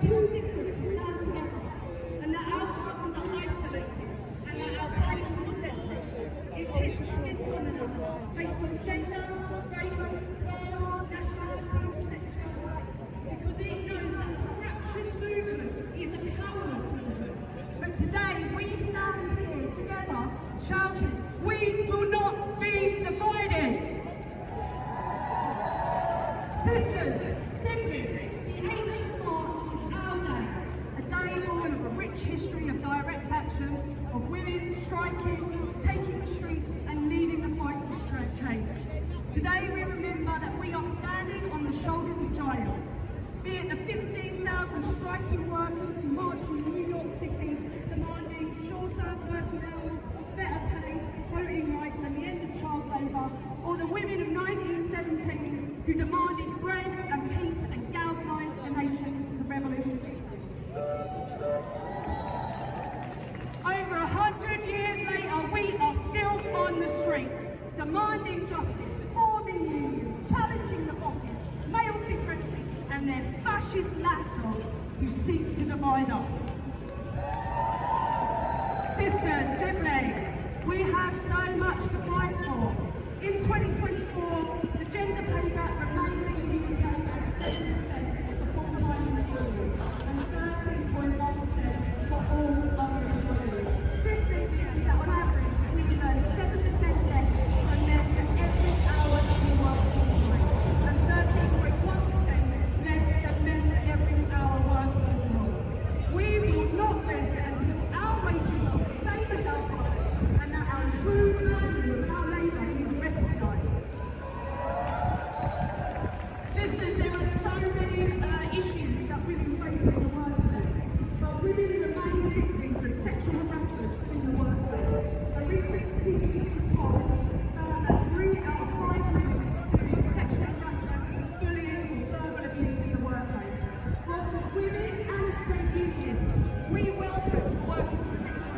too different to stand together, and that our struggles are isolated, and that our pain is separate. It pits us against one another, based on gender, race, class, nationality, sexuality, because it knows that a fractured movement is a powerless movement. But today we stand here together, shouting, "We will not be divided!" Sisters, siblings, the ancient march is our day, a day born of a rich history of direct action, of women striking, taking the streets and leading the fight for change. Today we remember that we are standing on the shoulders of giants, be it the 15,000 striking workers who marched in New York City demanding shorter working hours, better pay, voting rights and the end of child labour, or the women of 1917 who demanded bread and peace and galvanised the nation to revolutionary change. Over 100 years later, we are still on the streets, demanding justice, forming unions, challenging the bosses, male supremacy, and their fascist lapdogs who seek to divide us. Sisters, siblings, we have so much to fight for. In 2024, the gender pay gap remained in the UK at 7% for full-time employees and 13.1% for all other employees. This means that on average, we earn 7% less than men for every hour that we work full-time, and 13.1% less than men for every hour worked overall. We will not rest until our wages are the same as our brothers, and that our true value of our labour is recognised. Sisters, there are so many issues that women face in the workplace, but women remain victims of sexual harassment in the workplace. A recent BBC poll found that 3 out of 5 women experience sexual harassment, bullying, or verbal abuse in the workplace. Whilst as women and as trade unionists, we welcome workers' protection.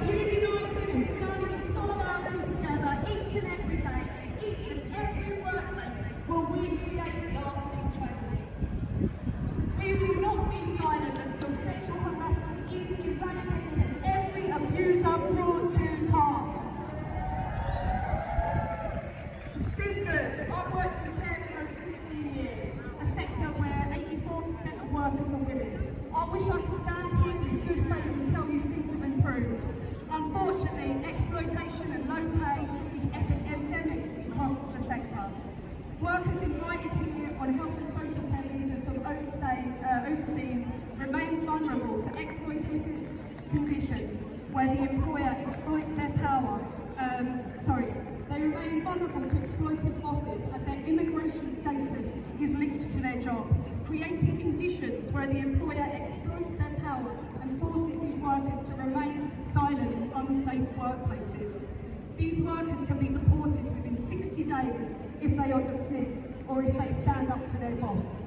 Unionising and standing in solidarity together each and every day, each and every workplace, will we create lasting change. We will not be silent until sexual harassment is eradicated and every abuser brought to task. Sisters, I've worked in care for over 15 years, a sector where 84% of workers are women. I wish I could stand here in good faith and tell you things have improved. Unfortunately, exploitation and low pay is epidemic across the sector. Workers invited here on health and social care visas from overseas remain vulnerable to exploitative conditions where the employer exploits their power. They remain vulnerable to exploitive bosses as their immigration status is linked to their job, creating conditions where the employer exploits their power and forces these workers to remain silent in unsafe workplaces. These workers can be deported within 60 days if they are dismissed or if they stand up to their boss.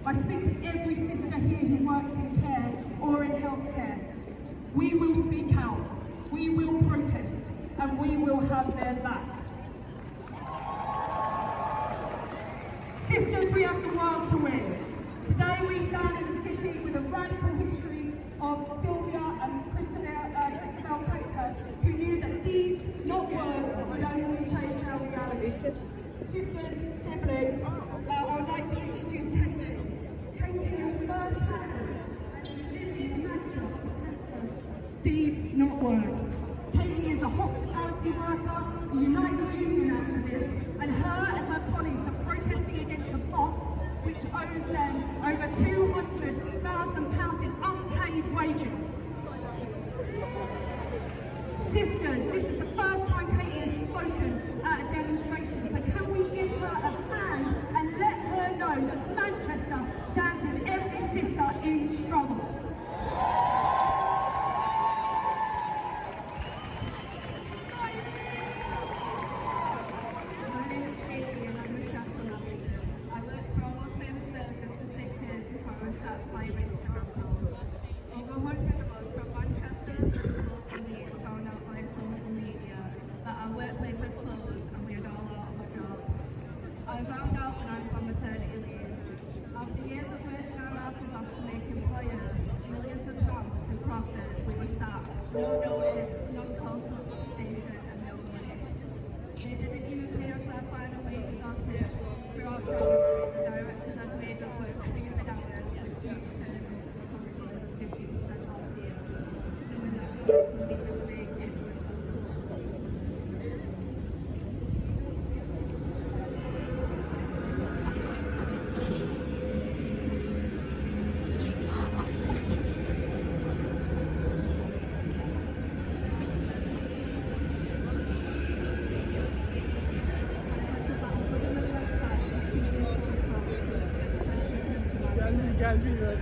I speak to every sister here who works in care or in healthcare. We will speak out, we will protest, and we will have their backs. Sisters, we have the world to win. Today we stand in a city with a radical history of Sylvia and Christabel Pankhurst, who knew that deeds, not words, would only change our reality. Sisters, siblings, I would like to introduce Katie. Katie is first-hand and is living in Manchester. Deeds, not words. Katie is a hospitality worker, a United Union activist, and her colleagues are protesting against a boss which owes them over £200,000 in unpaid wages. Sisters, this is the first time Katie has spoken at a demonstration, so can we give her a hand and let her know that Manchester stands with every sister in struggle? Over 100 of us from Manchester and the years found out by a No notice, no consultation, and no money. They didn't even pay us our final wages on time. Throughout January, the directors had made us work stupid hours with fees turning up for customers and 50% off deals, doing that we couldn't even make it with Gel bir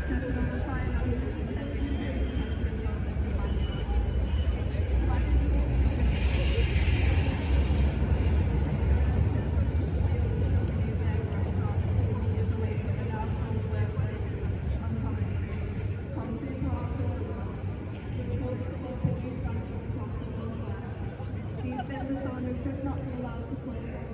These business owners should not be allowed to close their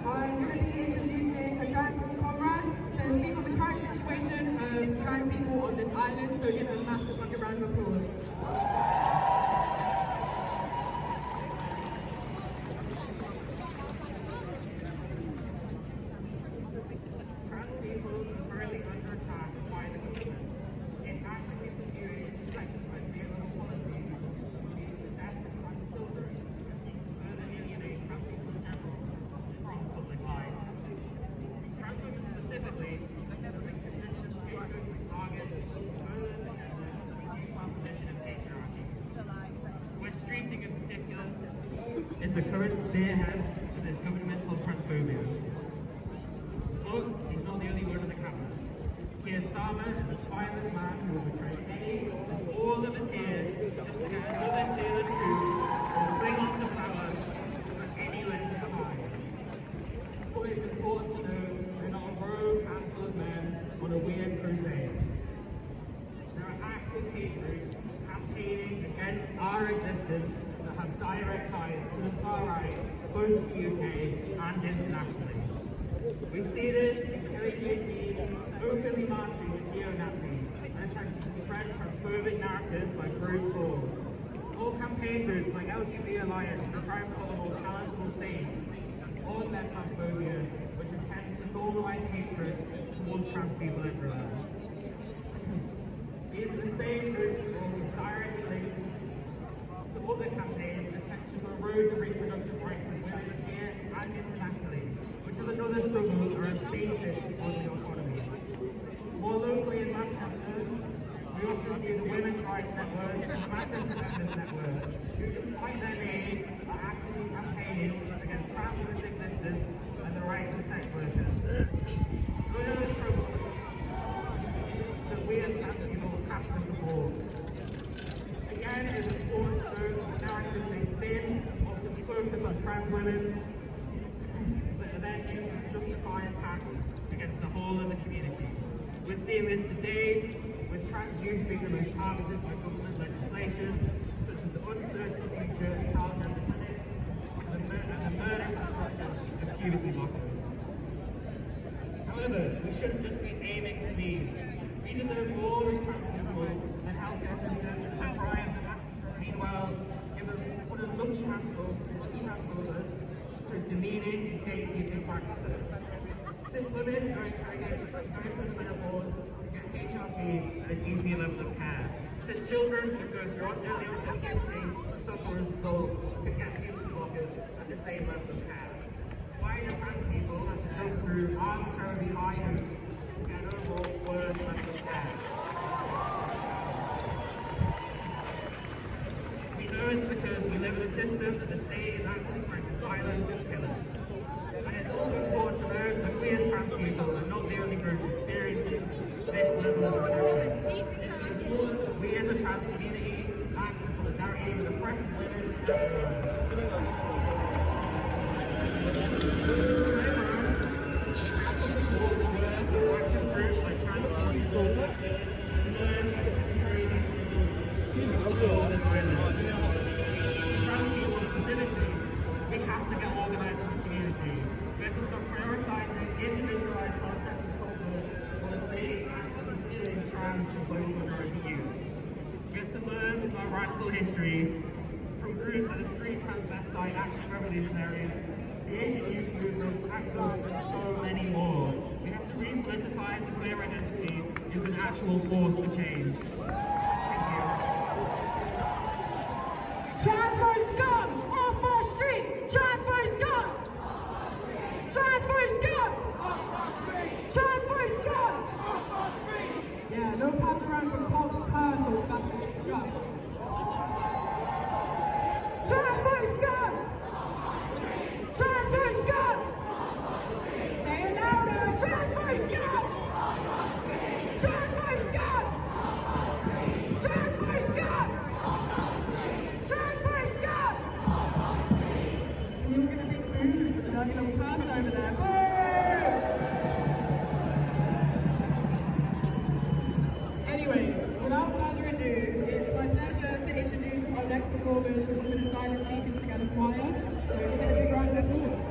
I'm going to be introducing a trans comrade to speak on the current situation of trans people on this island, so give them a massive fucking round of applause. Trans people are currently under attack by the government. It's actively pursuing Section 20 and other policies used the deaths of trans children and seek to further alienate trans people in general from public life. Trans women specifically have been consistent scapegoats and targets to further this agenda to reduce our position in patriarchy. West Streeting in particular is the current spearhead of this governmental transphobia. But he's not the only one in the cabinet. Keir Starmer is a spineless man who will betray any and all of us here just to get another Taylor suit and bring on the power for any length of time. But it's important to know we're not a rogue handful of men on a weird crusade. There are active hate groups campaigning against our existence that have direct ties to the far right, both in the UK and internationally. We see this in KJP openly marching with neo-Nazis and attempting to spread transphobic narratives by brute force. All campaign groups like LGBT Alliance that try and pull a more palatable face on their transphobia, which attempts to normalize hatred towards trans people everywhere. These are the same groups who are also directly linked to other campaigns attempting to erode the reproductive rights of women here and internationally, which is another struggle around basic bodily autonomy. More locally in Manchester, we often see the Women's Rights Network and the Manchester Feminist Network, who despite their names are actively campaigning against trans women's existence and the rights of sex workers. Another struggle that we as trans people have to support. Again, it is important to note that the narratives they spin often focus on trans women, but are then used to justify attacks against the whole of the community. We're seeing this today with trans youth being the most targeted by government legislation, such as the uncertain future of child gender clinics and the murderous destruction of puberty blockers. However, we shouldn't just be aiming for these. We deserve more as trans people than healthcare system and crime. Meanwhile, give us put a lucky handful of us through demeaning and gatekeeping practices. Cis women going through menopause get HRT and a GP level of care. Cis children who go through early onset puberty and suffer as a result can get puberty blockers at the same level of care. Why do trans people have to jump through arbitrarily high hoops to get an overall worse level of care? We know it's because we live in a system that the state is actually trying to silence and kill us. And it's also important to note that we as trans people are not the only group experiencing this level of oppression. It's important that we as a trans community act in solidarity with oppressed women everywhere. Active groups like Trans People learn this violence. Trans people specifically, we have to get organised as a community. We have to stop prioritising individualised concepts of comfort while the state acts on killing trans and global majority youth. We have to learn our radical history from groups like the Street Transvestite Action Revolutionaries, the Asian Youth Movement, ACT UP, and so many more. We have to re-politicise the queer identity into an actual force for change. Thank you. Transphobes gone! Off our street! Transphobes gone! Transphobes gone! Transphobes gone! Yeah, no passing around for cops, turfs, or fascist stuff. Transphobes gone! Transphobes gone! Say it louder! Transphobes gone! Transphobes gone! Transphobes gone! Transphobes gone! And you were going to be booed for the dirty little turfs over there. Boo! Anyways, without further ado, it's my pleasure to introduce our next performers, the Women Asylum Seekers Together Choir. So give it a big round of applause.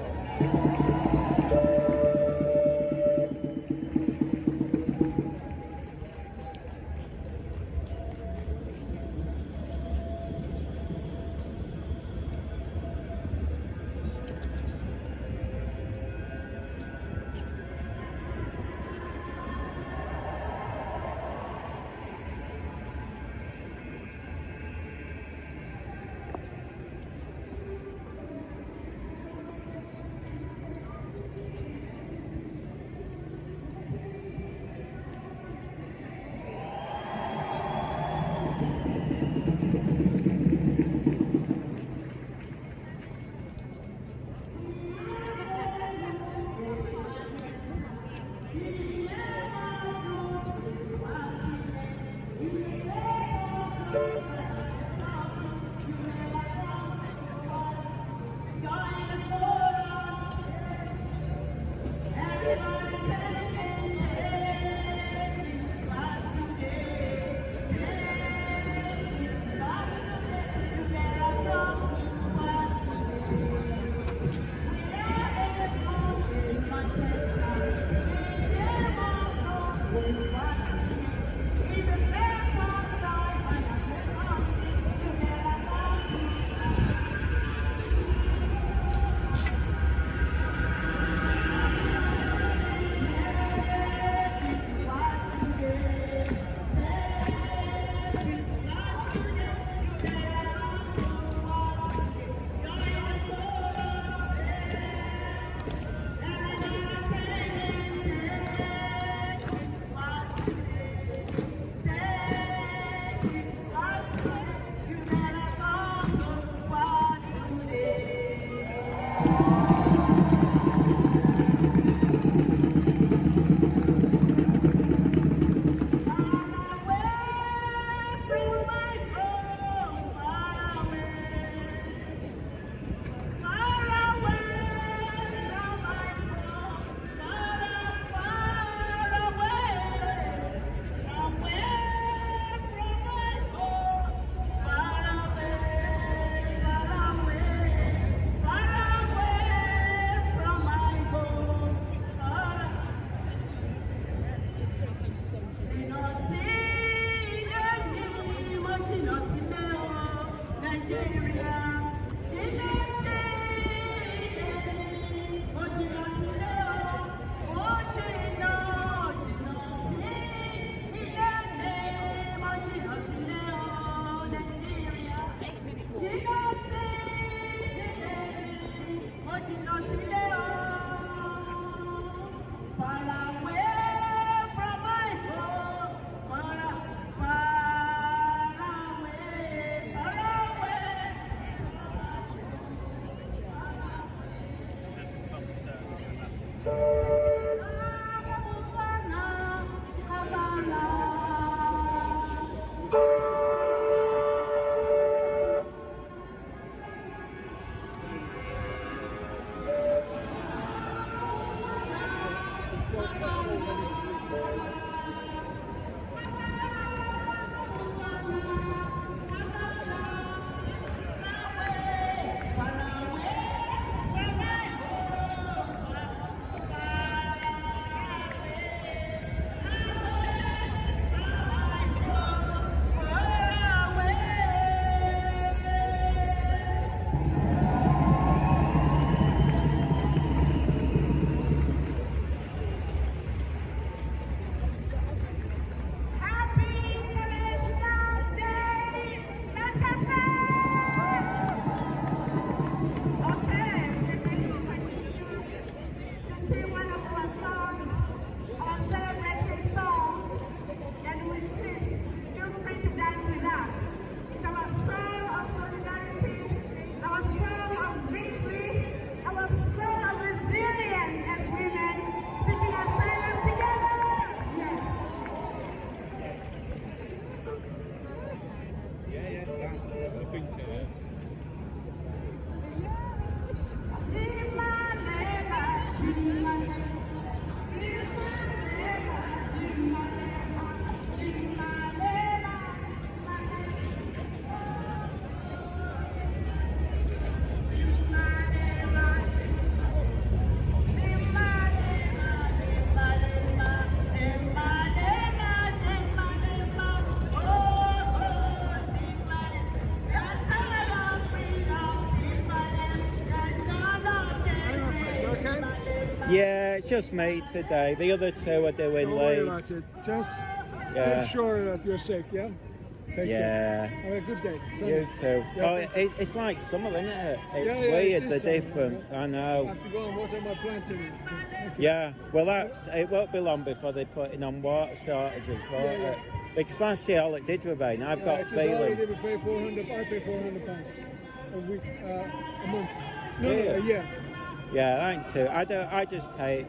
it's just me today. The other two are doing Don't worry Leeds. about it. Just Yeah. make sure that you're safe, yeah? Take Yeah. care. Have a good day. You too. Yeah, Oh, thank it's like summer, isn't it? It's Yeah, yeah, weird, it the is summer, difference. yeah. I I know. have to go and water my plants in. Yeah, well, it won't be long before they're putting on water shortages, won't Yeah, it? Because last year all it did was rain. I've got a It's already feeling. we pay 400. I pay 400 pounds a week, a month. No, Yeah. a year. Yeah, I ain't too. I just pay.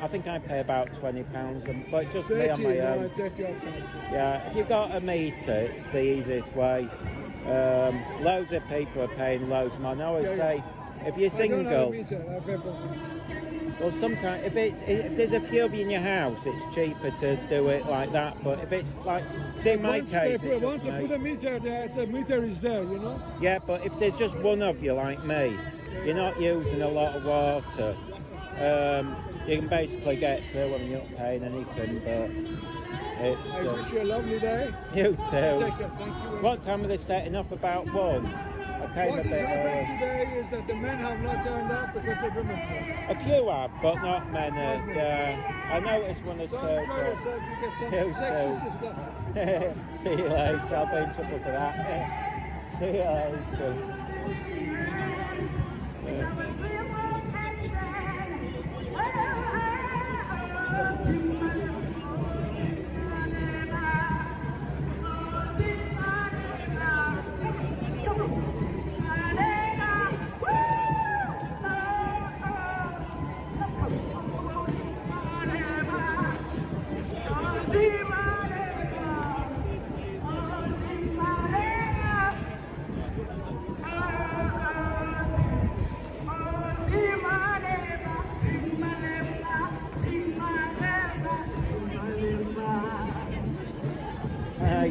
I think I pay about £20, but it's just me on 30, my no, own. 30 odd pounds. Yeah, if you've got a meter, it's the easiest way. Loads of people are paying loads of money. I always Yeah, say, if you're I don't have a single, meter, I pay for well, sometimes if there's a few of you in your house, it's cheaper to do it like that. But if it's like, see in my case, it's once just I put me. a meter there, it's a meter is there, you know? Yeah, but if there's just one of you like me, you're not using a lot of water. You can basically get through and you're not paying anything. But it's I wish you a lovely day. you Take too. care, thank you. very What time are they setting up? About 1. I came What a is bit happening early. today is that the men have not turned up because of women. A few have, but not many. Yeah, I noticed one or two. So enjoy but- yourself, you get some You sexist too. stuff. See you later. I'll be in trouble for that. See you later. Hi.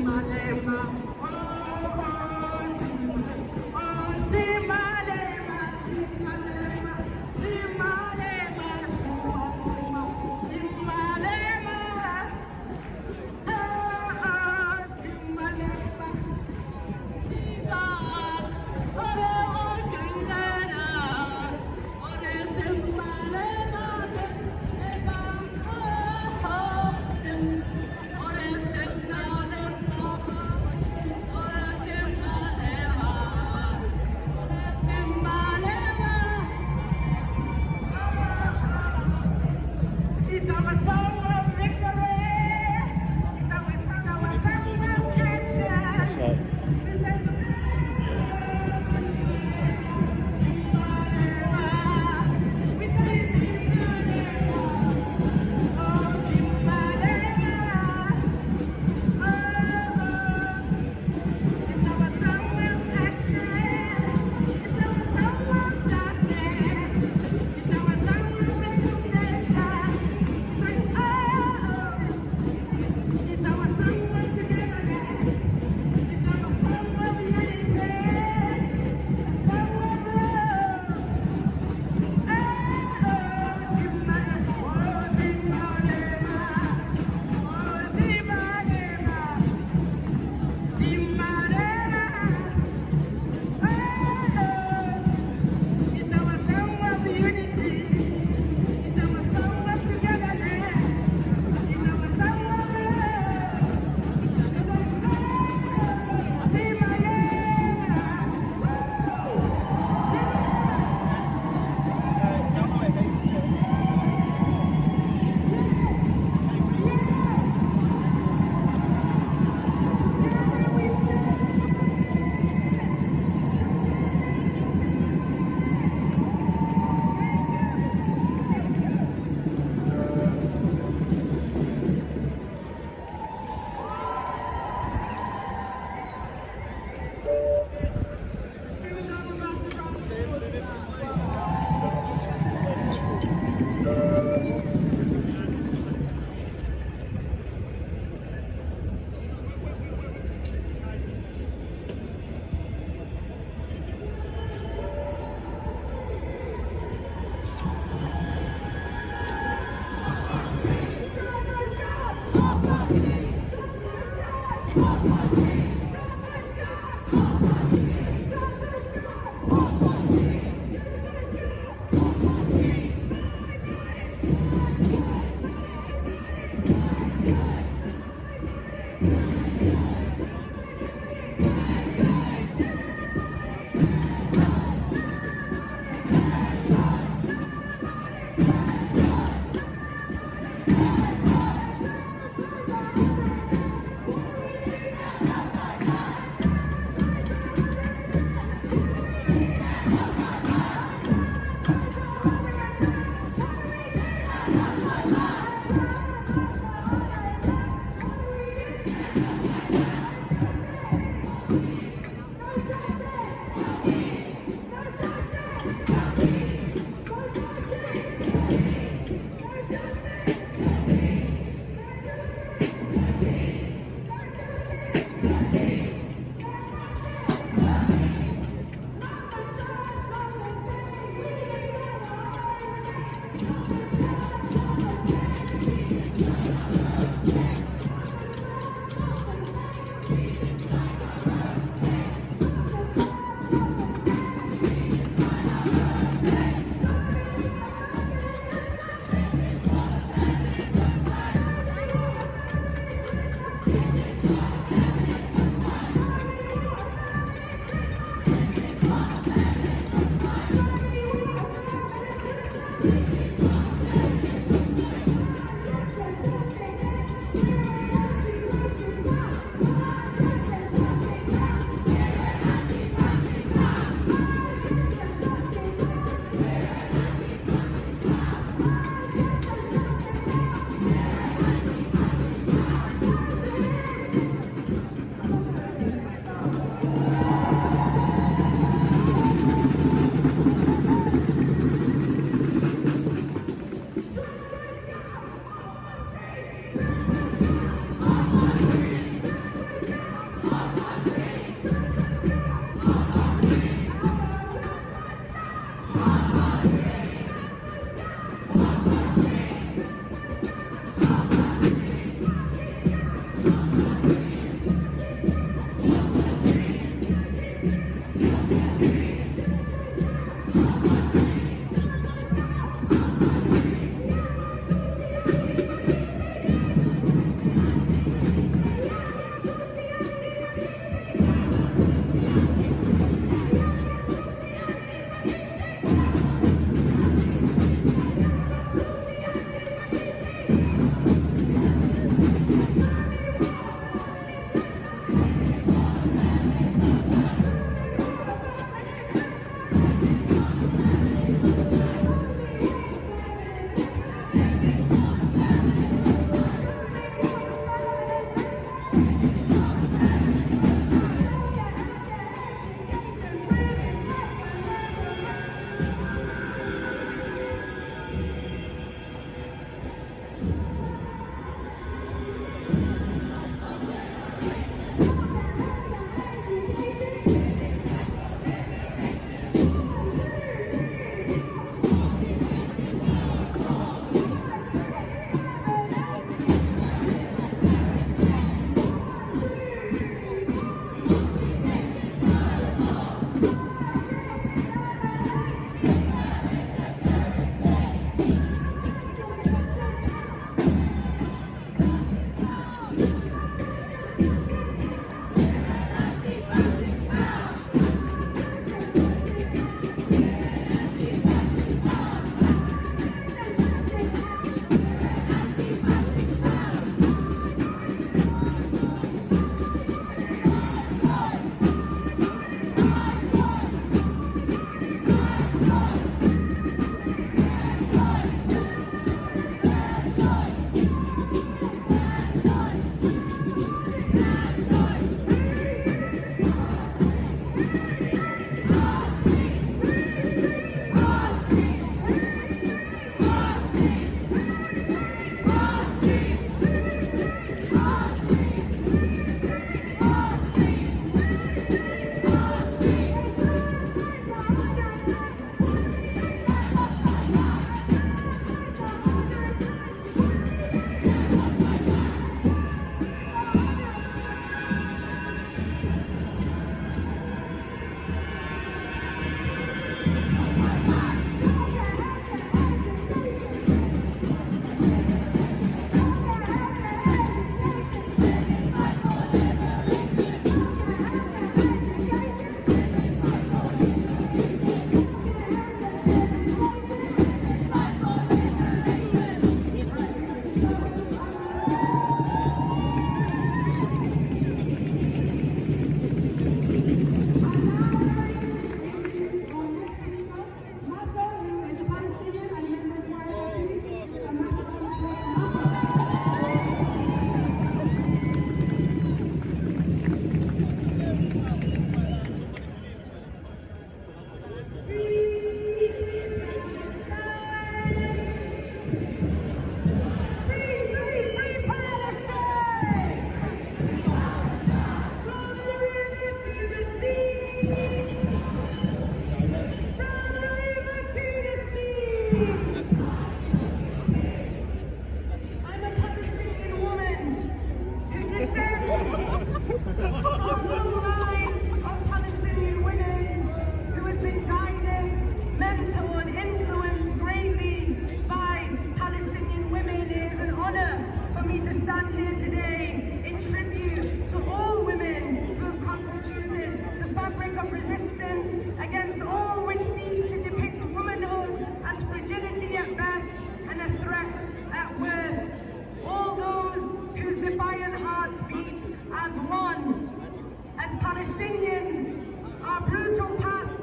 Palestinians, our brutal past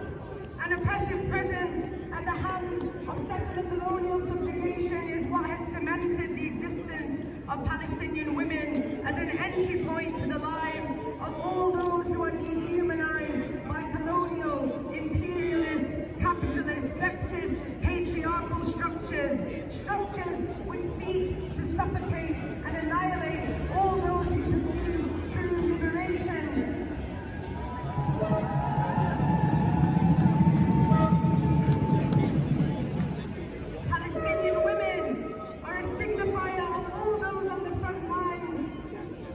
and oppressive present at the hands of settler colonial subjugation is what has cemented the existence of Palestinian women as an entry point to the lives of all those who are dehumanized by colonial, imperialist, capitalist, sexist, patriarchal structures which seek to suffocate and annihilate all those who pursue true liberation. Palestinian women are a signifier of all those on the front lines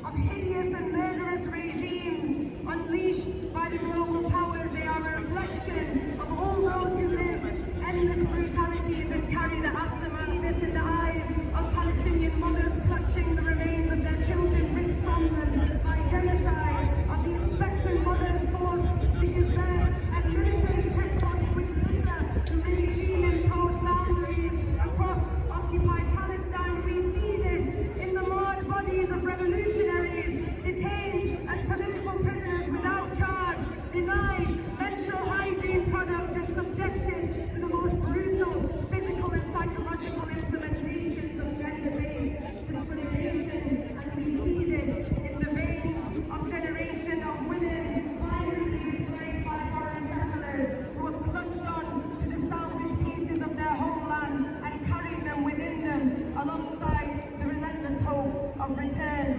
of hideous and murderous regimes unleashed by the global powers. They are a reflection of all those who live endless brutalities and carry the aftermath in the eyes of Palestinian mothers clutching the remains of their children ripped from them by genocide, of the expectant mothers forced to give birth at military checkpoints which litter the regime-imposed boundaries across occupied Palestine. We see this in the marred bodies of revolutionaries detained as political prisoners without charge, denied menstrual hygiene products and subjected to the most brutal physical and psychological implementations of gender-based discrimination. And we see this in the veins of generations of women violently displaced by foreign settlers who have clutched on to the salvaged pieces of their homeland and carried them within them alongside the relentless hope of return.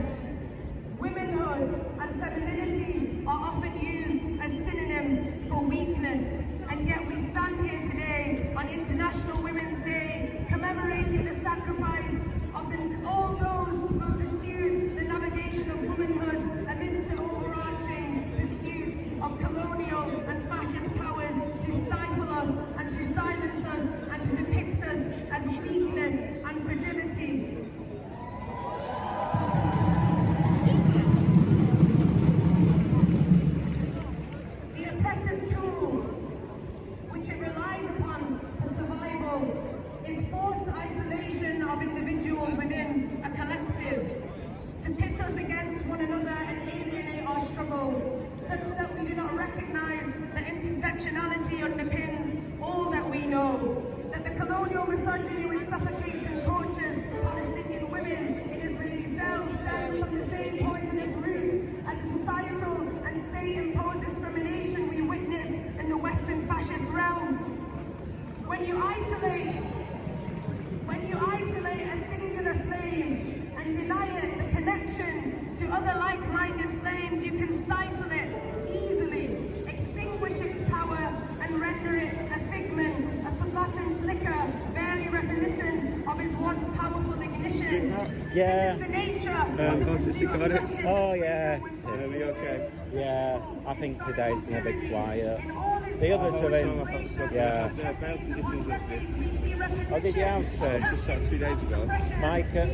Womanhood and femininity are often used as synonyms for weakness, and yet we stand here today on International Women's Day commemorating the sacrifice of all those who have pursued the navigation of womanhood amidst the overarching pursuit of colonial and fascist powers to stifle us and to silence us and to depict us as weakness and fragility. Which it relies upon for survival is forced isolation of individuals within a collective, to pit us against one another and alienate our struggles, such that we do not recognize that intersectionality underpins all that we know, that the colonial misogyny which suffocates and tortures Palestinian women in Israeli cells stems from the same poisonous roots as the societal and state-imposed discrimination we witness in the Western fascist realm. When you isolate a singular flame and deny it the connection to other like-minded flames, you can stifle it easily, extinguish its power, and render it a figment, a forgotten flicker, barely reminiscent of its once powerful ignition. Yeah. This is the nature of the pursuit of justice. Oh yeah. Are we okay? Yeah, I think today's been a bit quiet. The others are in. Yeah. Oh, did you have Just 2 days ago.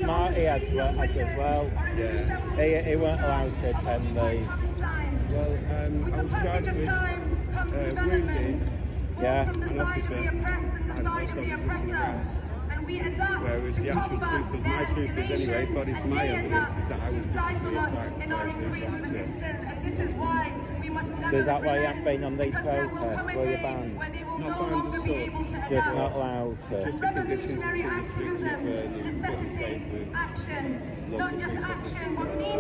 Marty has as well. Yeah. He weren't allowed to attend these. Well, I was charged with wounding Yeah. an officer and also resisting whereas the actual truth of my truth is anyway, according to my evidence, is that I was physically attacked by a police officer. So is that why you haven't been on these protests? Were you banned? Not banned as such, Just not allowed to. just a condition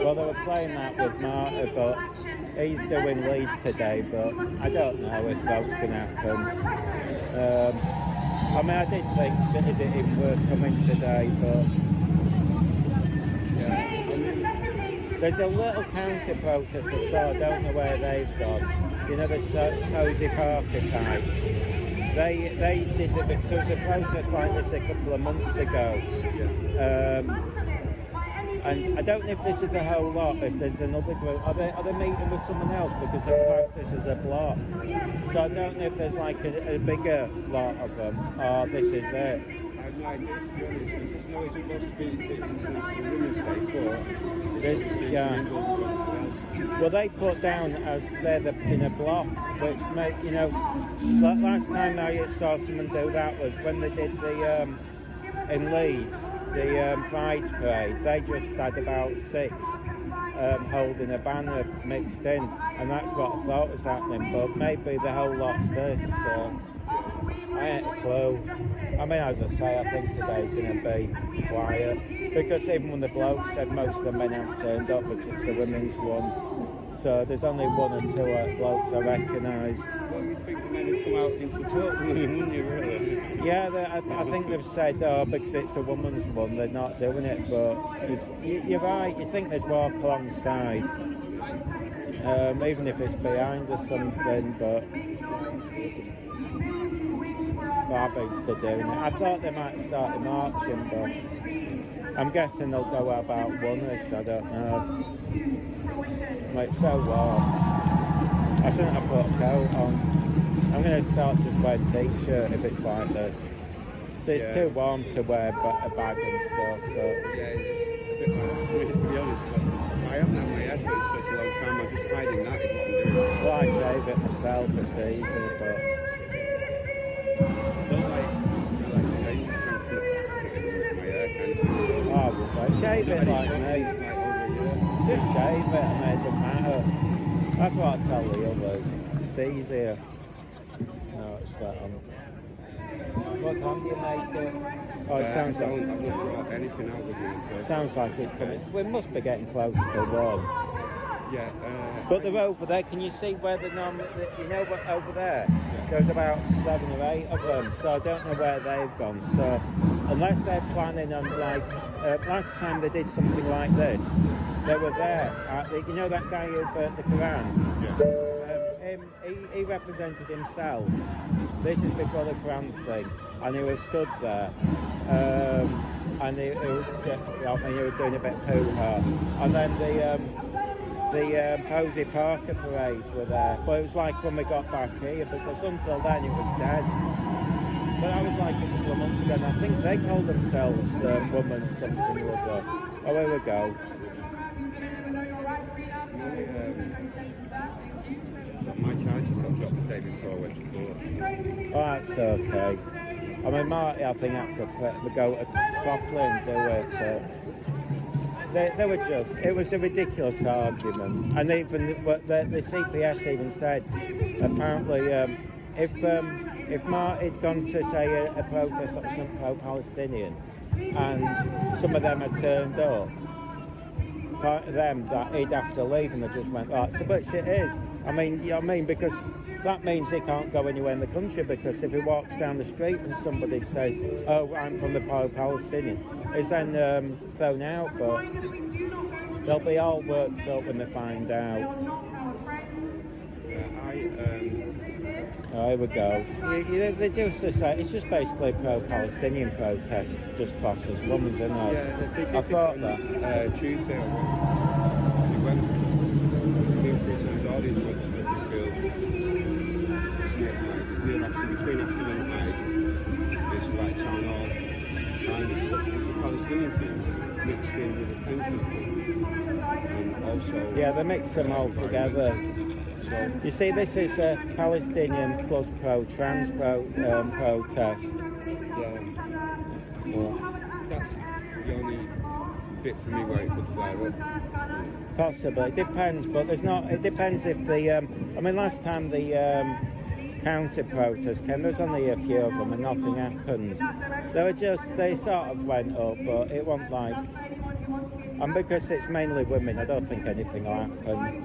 Well, they were playing that with Marty, but he's doing Leeds today, but I don't know if that's going to happen. I mean, I did think, is it even worth coming today, but yeah. There's a little counter-protest I saw, I don't know where they've gone. You know, the Cosy archetype. They did a bit, so it was a protest like this a couple of months ago. And I don't know if this is a whole lot, if there's another group. Are they meeting with someone else? Because they've classed this as a block. So I don't know if there's like a bigger lot of them, or this is it. I have no idea, to be honest. I just know it's supposed to be Women's Day, but Yeah. Well, they put down as they're in a block, which make, you know, last time I saw someone do that was when they did the in Leeds, the Pride Parade. They just had about 6 holding a banner mixed in, and that's what I thought was happening, but maybe the whole lot's this, so I ain't a clue. I mean, as I say, I think today's going to be quiet, because even when the bloke said most of the men haven't turned up because it's the women's one, so there's only one or two blokes I recognise. Well, you'd think the men would come out in support of women, wouldn't you, really? Yeah, I think they've said, oh, because it's a woman's one, they're not doing it, but you're right, you think they'd walk alongside, even if it's behind or something, but Barbados they're doing it. I thought they might start marching, but I'm guessing they'll go about one-ish, I don't know. Like, it's so warm. I shouldn't have put a coat on. I'm going to start just wearing a t-shirt if it's like this. So it's too warm to wear a bag and stuff. But Yeah, it's a bit like, to be honest, but I haven't had my head for such a long time. I'm just hiding that is what I'm doing. well, I shave it myself, it's easy, but I don't like strangers kind of put my hair kind of. well, shave it like me. Like over a year. Just shave it, and it doesn't matter. That's what I tell the others. It's easier. No, it's that one. What time do you make it? Oh, it sounds I like wouldn't brought anything out with me. sounds like it's coming. We must be getting close to one. Yeah. But they're over there. Can you see where you know what over there? There's about 7 or 8 of them. So I don't know where they've gone. So unless they're planning on last time they did something like this, they were there. You know that guy who burnt the Quran? Yeah. He represented himself. This is before the Quran thing, and he was stood there, and he was doing a bit of hoo-ha. And then the Posey Parker parade were there, but it was like when we got back here, because until then it was dead. But that was like a couple of months ago, and I think they called themselves Women something or other. Oh, here we go. My charges got dropped the day before I went to court. Oh, that's okay. I mean, Marty, I think, had to go to properly and do it, but they were just, it was a ridiculous argument. And even the CPS even said, apparently, if Marty had gone to, say, a protest that was pro-Palestinian, and some of them had turned up, part of them, that he'd have to leave, and they just went, oh, so but it is. I mean, you know what I mean? Because that means he can't go anywhere in the country, because if he walks down the street and somebody says, oh, I'm from the Palestinian, he's then thrown out, but they'll be all worked up when they find out. Oh, here we go. They just say it's just basically a pro-Palestinian protest, just classed as women's, isn't it? Yeah, they did I thought that. Tuesday, they went through to his audience, went to Liverpool. Between Ashton and Hyde, it's like town hall, and the Palestinian thing mixed in with the Clinton thing, and also. Yeah, they mix them all together. So, You see, this is a Palestinian plus pro-trans protest. yeah, that's the only bit for me where it could flare up. Possibly, it depends, but there's not. It depends if the. I mean, last time the counter protest came, there was only a few of them, and nothing happened. They sort of went up, but it wasn't like. And because it's mainly women, I don't think anything will happen.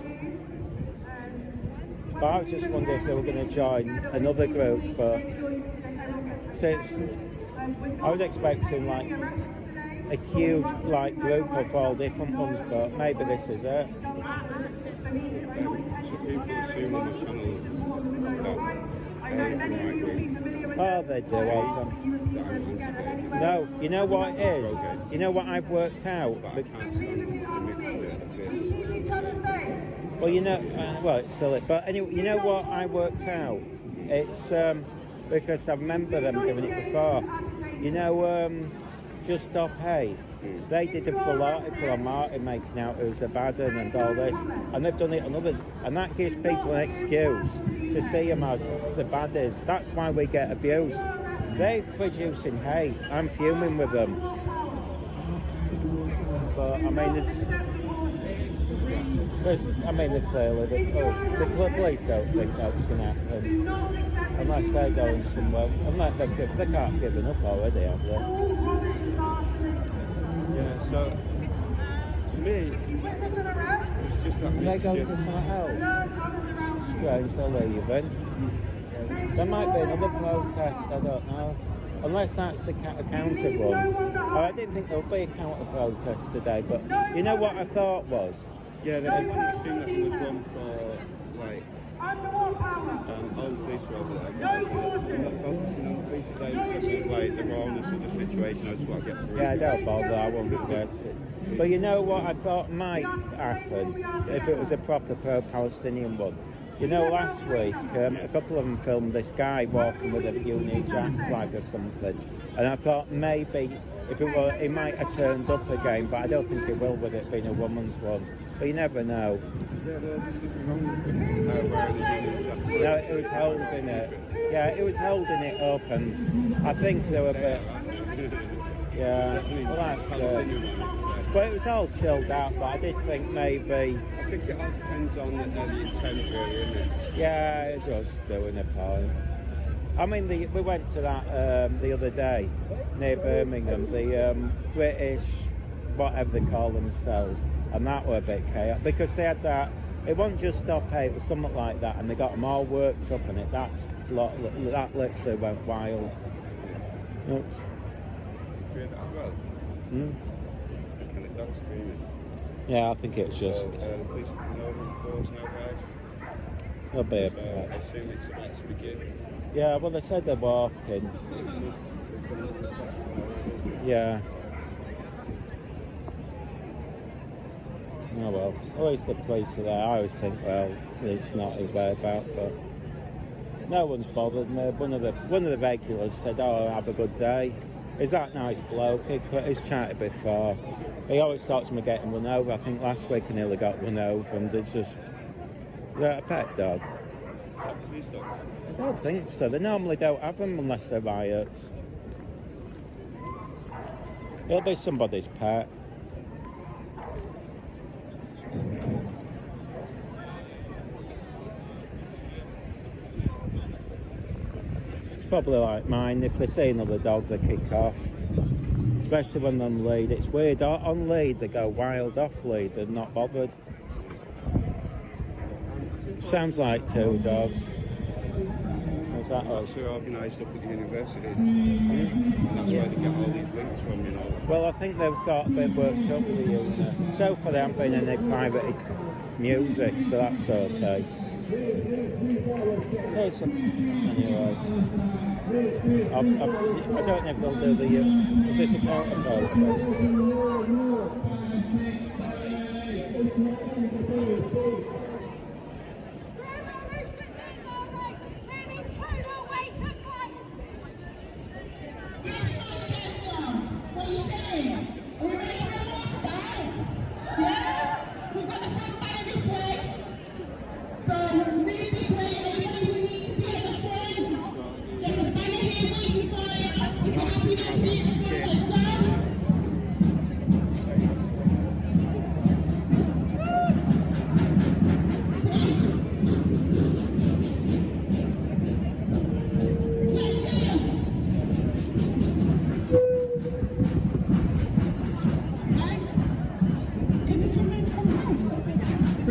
But I was just wondering if they were going to join another group, but since I was expecting like a huge group of all different ones, but maybe this is it. So people assume on the channel that Oh, they do all the time. No, you know what it is? You know what I've worked out? but I can't stand the mixture of this. Well, you know, well, it's silly, but anyway, you know what I worked out? It's because I remember them doing it before. You know, Just Stop Hate. They did a full article on Martin making out it was a bad one and all this, and they've done it on others, and that gives people an excuse to see them as the baddies. That's why we get abuse. They're producing hate. I'm fuming with them. But I mean, I mean, the police don't think that's going to happen. Unless they're going somewhere. Unless they can't give up already, have they? Yeah, so to me, it's just that They go to mixture. somewhere else. Strange, they're leaving. There might be another protest, I don't know. Unless that's the counter one. Oh, I didn't think there would be a counter protest today, but you know what I thought was? Yeah, it seemed that there was one for like old police over there. I'm not focusing on the police today because of like the rawness of the situation. I just want to get through. Yeah, don't bother, I won't guess it. But you know what I thought might happen if it was a proper pro-Palestinian one? You know, last week, a couple of them filmed this guy walking with a Union Jack flag or something, and I thought maybe if it were, he might have turned up again, but I don't think it will with it being a woman's one. But you never know. Yeah, there's nothing wrong with wearing a Union Jack. No, it was holding it. Yeah, it was holding it up, and I think they were a bit. Yeah, well, that's. But it was all chilled out, but I did think maybe. I think it all depends on the intent, really, isn't it? Yeah, it does doing a point. I mean, we went to that the other day near Birmingham, the British, whatever they call themselves, and that were a bit chaotic because they had that. It wasn't just Stop Hate, it was something like that, and they got them all worked up, and that literally went wild. Oops. Kind of dog screaming. Yeah, I think it's just. So, the police are coming over in force now, guys. A bit. So, I assume it's about to begin. Yeah, well, they said they're walking. Yeah. Oh well, at least the police are there. I always think, well, it's not his whereabouts, but no one's bothered me. One of the regulars said, "Oh, have a good day." He's that nice bloke. He's chatted before. He always talks me getting run over. I think last week I nearly got run over, and it's just a pet dog. Is that police dogs? I don't think so. They normally don't have them unless they're riots. It'll be somebody's pet. Probably like mine. If they see another dog, they kick off. Especially when they're on lead. It's weird. On lead, they go wild. Off lead, they're not bothered. Sounds like two dogs. What's that? It's organised up at the universities. And that's where they get all these links from, you know. Well, I think they've got a bit worked up with the unit. So far, they haven't been in any private music, so that's okay. Say something. Anyway. I don't know if they'll do the. Is this a counter protest?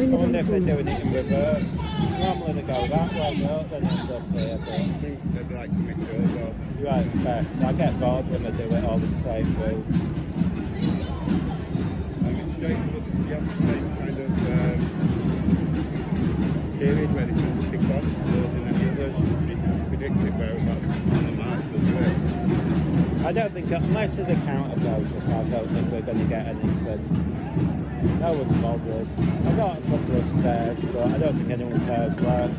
I wonder if they're doing it in reverse. Normally they go that way, don't they? Then it's up here. I think they'd like to mix it up, though. Right, best. I get bored when they do it all the same way. I mean, straight up, you have the same kind of period where they tend to kick off more than any others, so you can predict it where that's on the march of the way. I don't think, unless there's a counter protest, I don't think we're going to get anything. No one's bothered. I got a couple of stairs, but I don't think anyone cares left.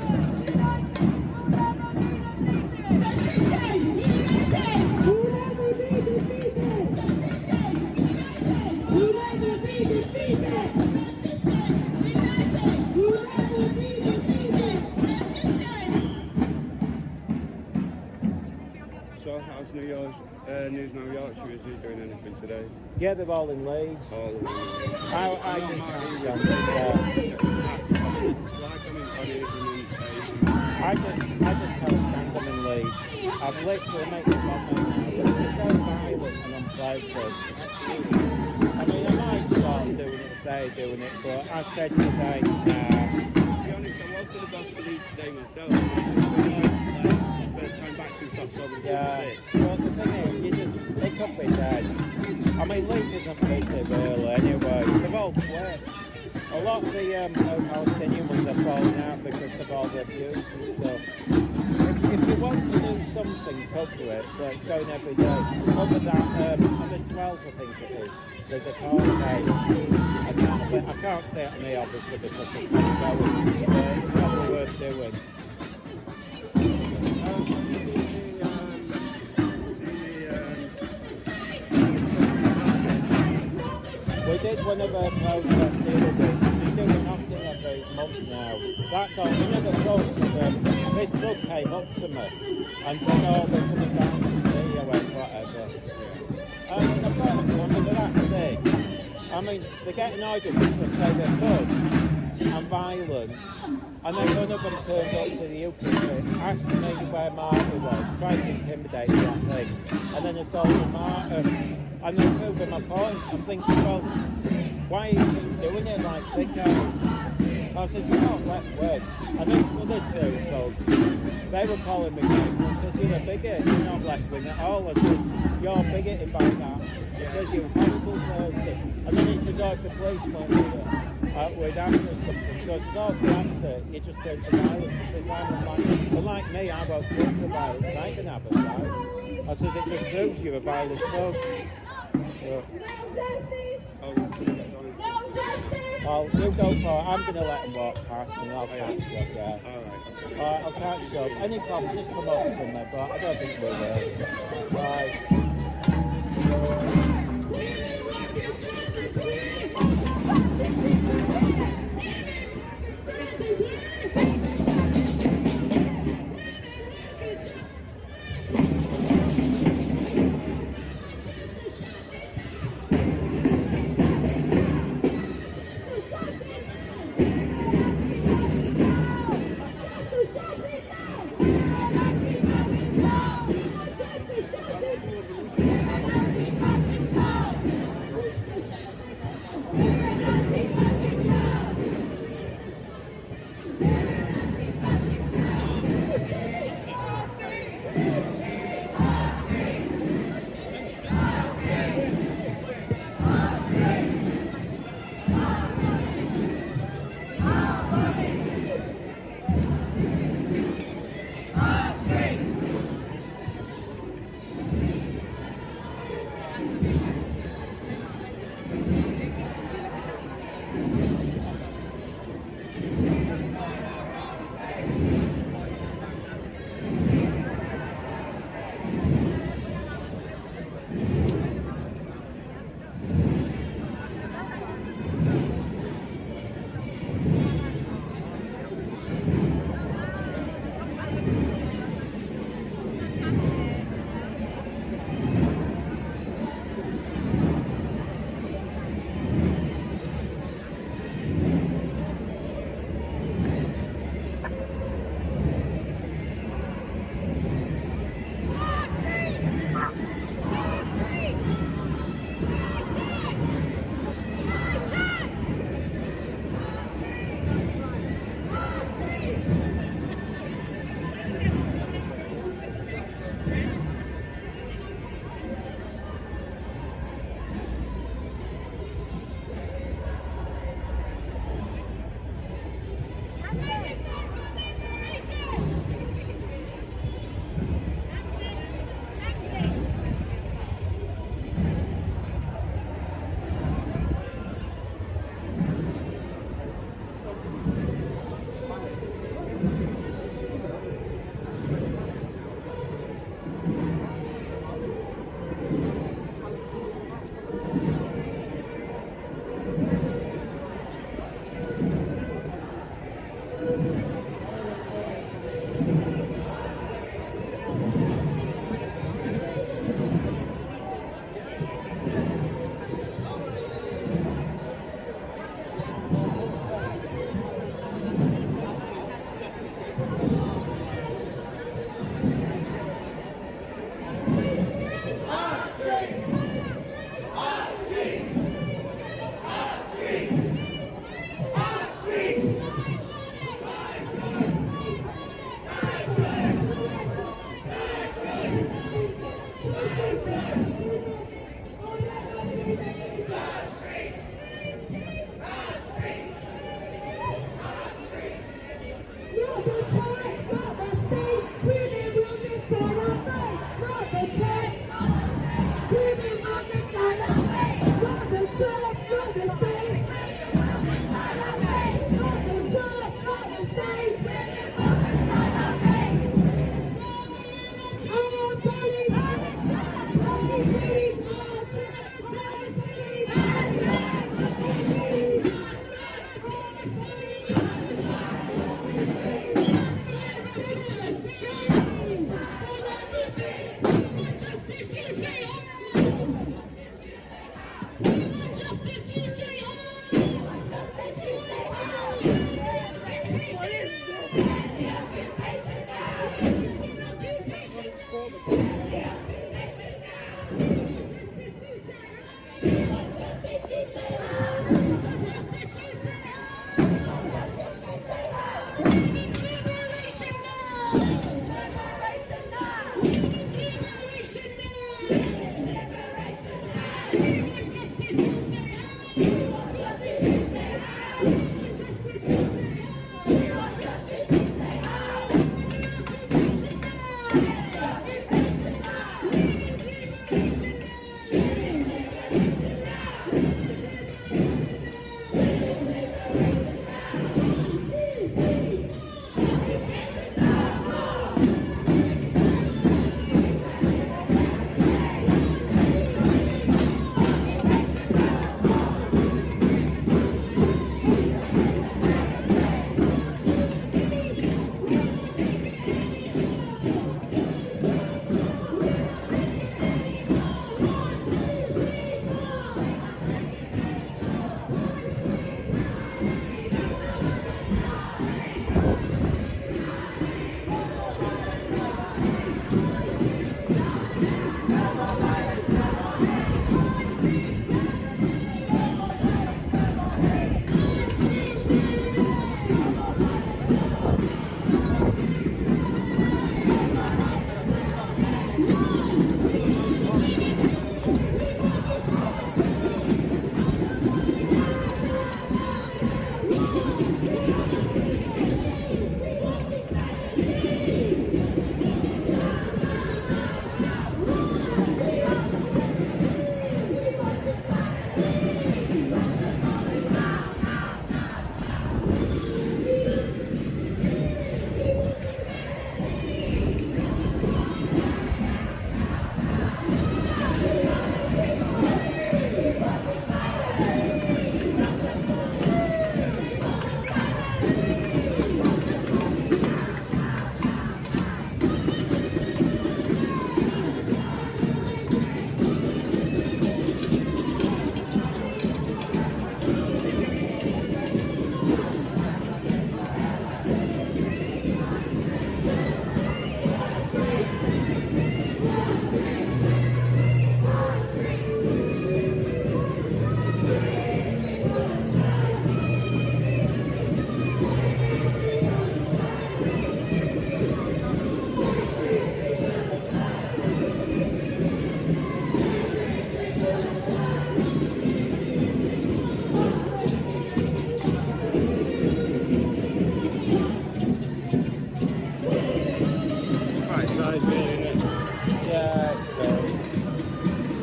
So how's News Now Yorkshire? Is he doing anything today? Yeah, they're all in Leeds. All of them. I did I just can't stand them in Leeds. I've literally made the comment now. They're so violent and unpleasant. I mean, I might start doing it if they're doing it, but I said today, To be honest, I was going to go for these today myself. First time back since October 26th. Well, the thing is, it could be dead. I mean, Leeds isn't massive really anyway. They've all quit. A lot of the Palestinian ones are falling out because of all the abuse and stuff. If you want to do something, cover it, but it's going every day. Other that, on the 12th, I think it is, there's a court case. I can't say it on here, obviously, because it's not going, but it's probably worth doing. We did one of our protests the other day. We've been doing nothing about months now. That got another post of this book came up to me and said, oh, they're coming down to see you and whatever. I mean, I've got to wonder that thing. I mean, they're getting argued because they say they're thugs and violent. And then one of them turned up to the UPC, asked me where Martin was, tried to intimidate that thing. And then I saw Martin. And then proving my point, I'm thinking, well, why are you doing it like big guys? I said, you can't let them win. And then the other two folks, they were calling me because you're a bigot, you're not left wing at all. I said, you're bigoted by that because you're a horrible person. And then he said, oh, if the police come here, we'd answer something. So I said, oh, the answer, you just turn to violence. He says, I'm a man. But like me, I won't turn to violence. I can have a fight. I said, it just proves you're a violent thug. Well, you go for it. I'm going to let them walk past and I'll catch you up there. Alright, I'll catch you up. Any problems, just come up to me, but I don't think we will. Bye.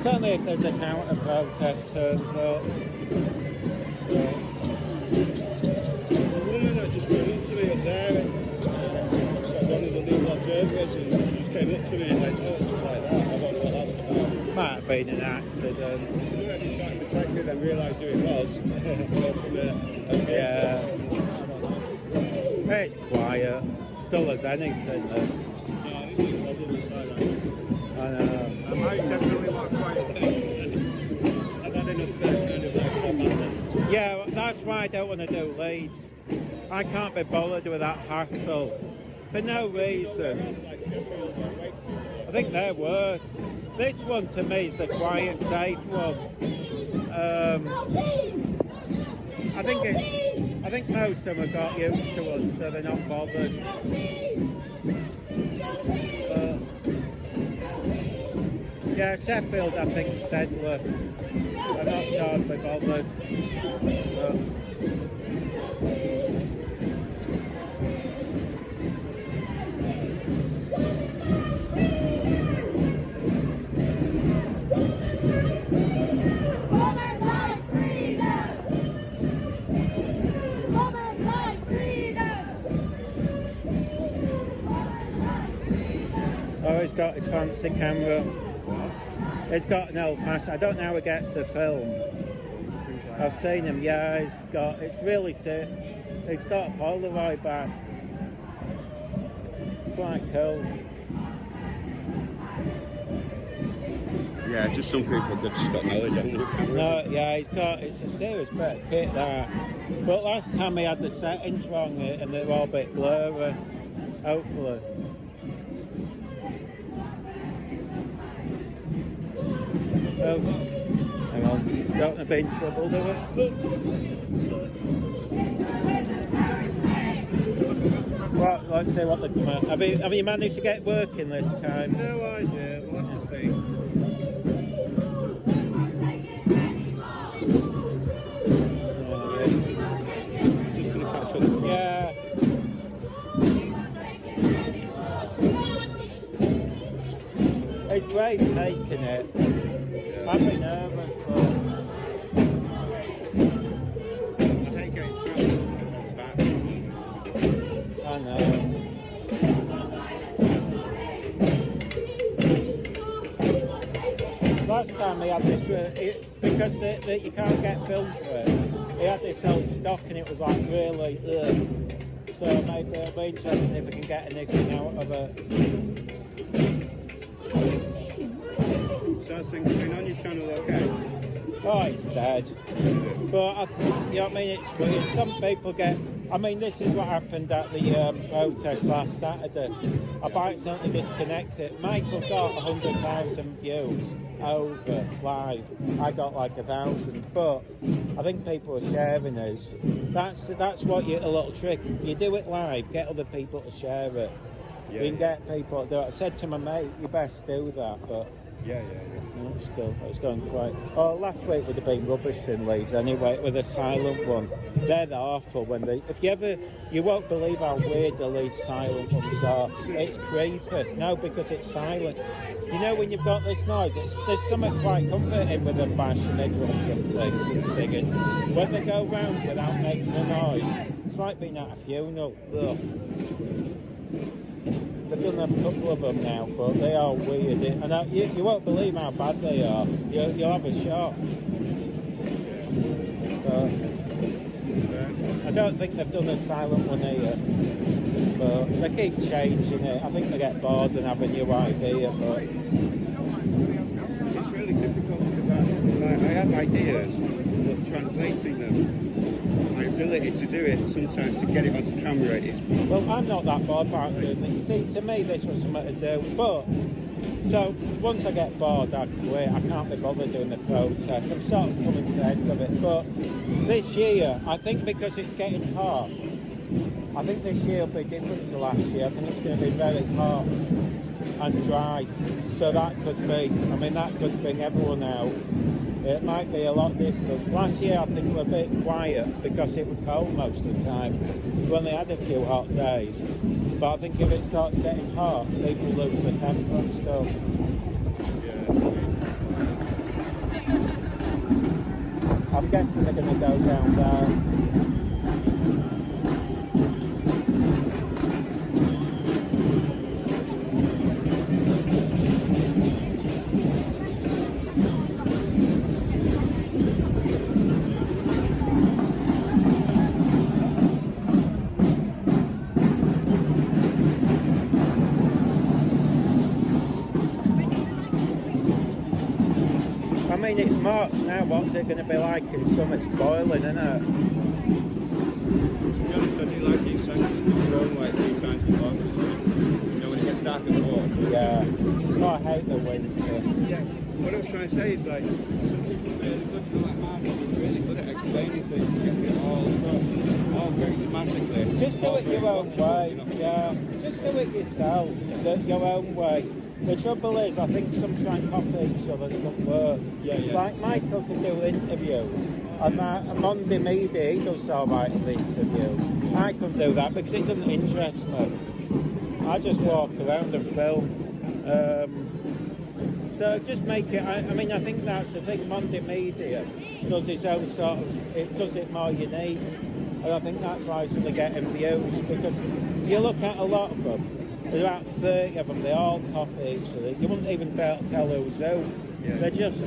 Certainly if there's a counter protest turns up. The woman that just went up to me up there, one of the legal observers, and she just came up to me and like, oh, it's like that. I don't know what that was about. Might have been an accident. I just tried to protect me, then realised who it was. Yeah. It's quiet. Still as anything. I know. I might definitely want a quiet thing. I've had enough kind of like Yeah, that's why I don't want to do Leeds. I can't be bothered with that hassle. For no reason. I think they're worse. This one to me is the quiet, safe one. I think most of them have got used to us, so they're not bothered. Yeah, Sheffield I think is deadly. I'm not sure if they're bothered. Oh, he's got his fancy camera. It's got an old fashioned. I don't know how he gets the film. I've seen him. Yeah, it's really sick. He's got a Polaroid back. It's quite cool. Yeah, just some people have just got knowledge, haven't they? No, yeah, it's a serious bit of kit that. But last time he had the settings wrong and they were all a bit blurry. Hopefully. Oh, hang on. Don't want to be in trouble, do we? Well, let's see what they come out. Have you managed to get working this time? No idea, we'll have to see. Just going to catch up. Yeah. It's great taking it. I've been nervous, but I hate getting trapped back. I know. Last time he had this, because you can't get film for it, he had this old stock and it was like really, so maybe it'll be interesting if we can get anything out of it. So how's things going on your channel, okay? Oh, it's dead. But, you know what I mean, it's weird. Some people get... I mean, this is what happened at the protest last Saturday. I accidentally disconnected. Michael got 100,000 views over live. I got like 1,000. But I think people are sharing us. That's what a little trick. You do it live, get other people to share it. Yeah. You can get people to do it. I said to my mate, you best do that, but... Yeah. No, still, it's going quite... Oh, last week would have been rubbish in Leeds anyway, with a silent one. They're awful when they... You won't believe how weird the Leeds silent ones are. It's creepy. No, because it's silent. You know when you've got this noise, there's something quite comforting with them bashing their drums and things and singing. When they go round without making a noise, it's like being at a funeral. Ugh. They've done a couple of them now, but they are weird. And you won't believe how bad they are. You'll have a shock. But I don't think they've done a silent one here. But they keep changing it. I think they get bored and have a new idea. But It's really difficult because I have ideas, but translating them, my ability to do it sometimes to get it onto camera is... well, I'm not that bored about doing it. You see, to me, this was something to do. But, so, once I get bored, I quit. I can't be bothered doing the protest. I'm sort of coming to the end of it. But this year, I think because it's getting hot, I think this year will be different to last year. I think it's going to be very hot and dry. So that could be, that could bring everyone out. It might be a lot different. Last year I think we were a bit quiet because it was cold most of the time. We only had a few hot days. But I think if it starts getting hot, people lose their temper and stuff. I'm guessing they're going to go down there. It's March now, what's it going to be like in summer? It's boiling, isn't it? To be honest, I do like these sections because you're on like 3 times as long. You know, when it gets dark and warm. Yeah. Oh, I hate the winter. Yeah. What I was trying to say is like, some people are really good, like Mark is really good at explaining things, getting it all very dramatically. Just do it your own way, yeah. Just do it yourself, your own way. The trouble is, I think some try and copy each other, it doesn't work. Yeah. Like Michael can do interviews, and Monday Media, he does all right in the interviews. I couldn't do that because it doesn't interest me. I just walk around and film. So just make it, I think that's the thing, Monday Media does its own sort of, it does it more unique. And I think that's why they're getting views, because you look at a lot of them, there's about 30 of them, they all copy each other. You wouldn't even be able to tell who's who. They're just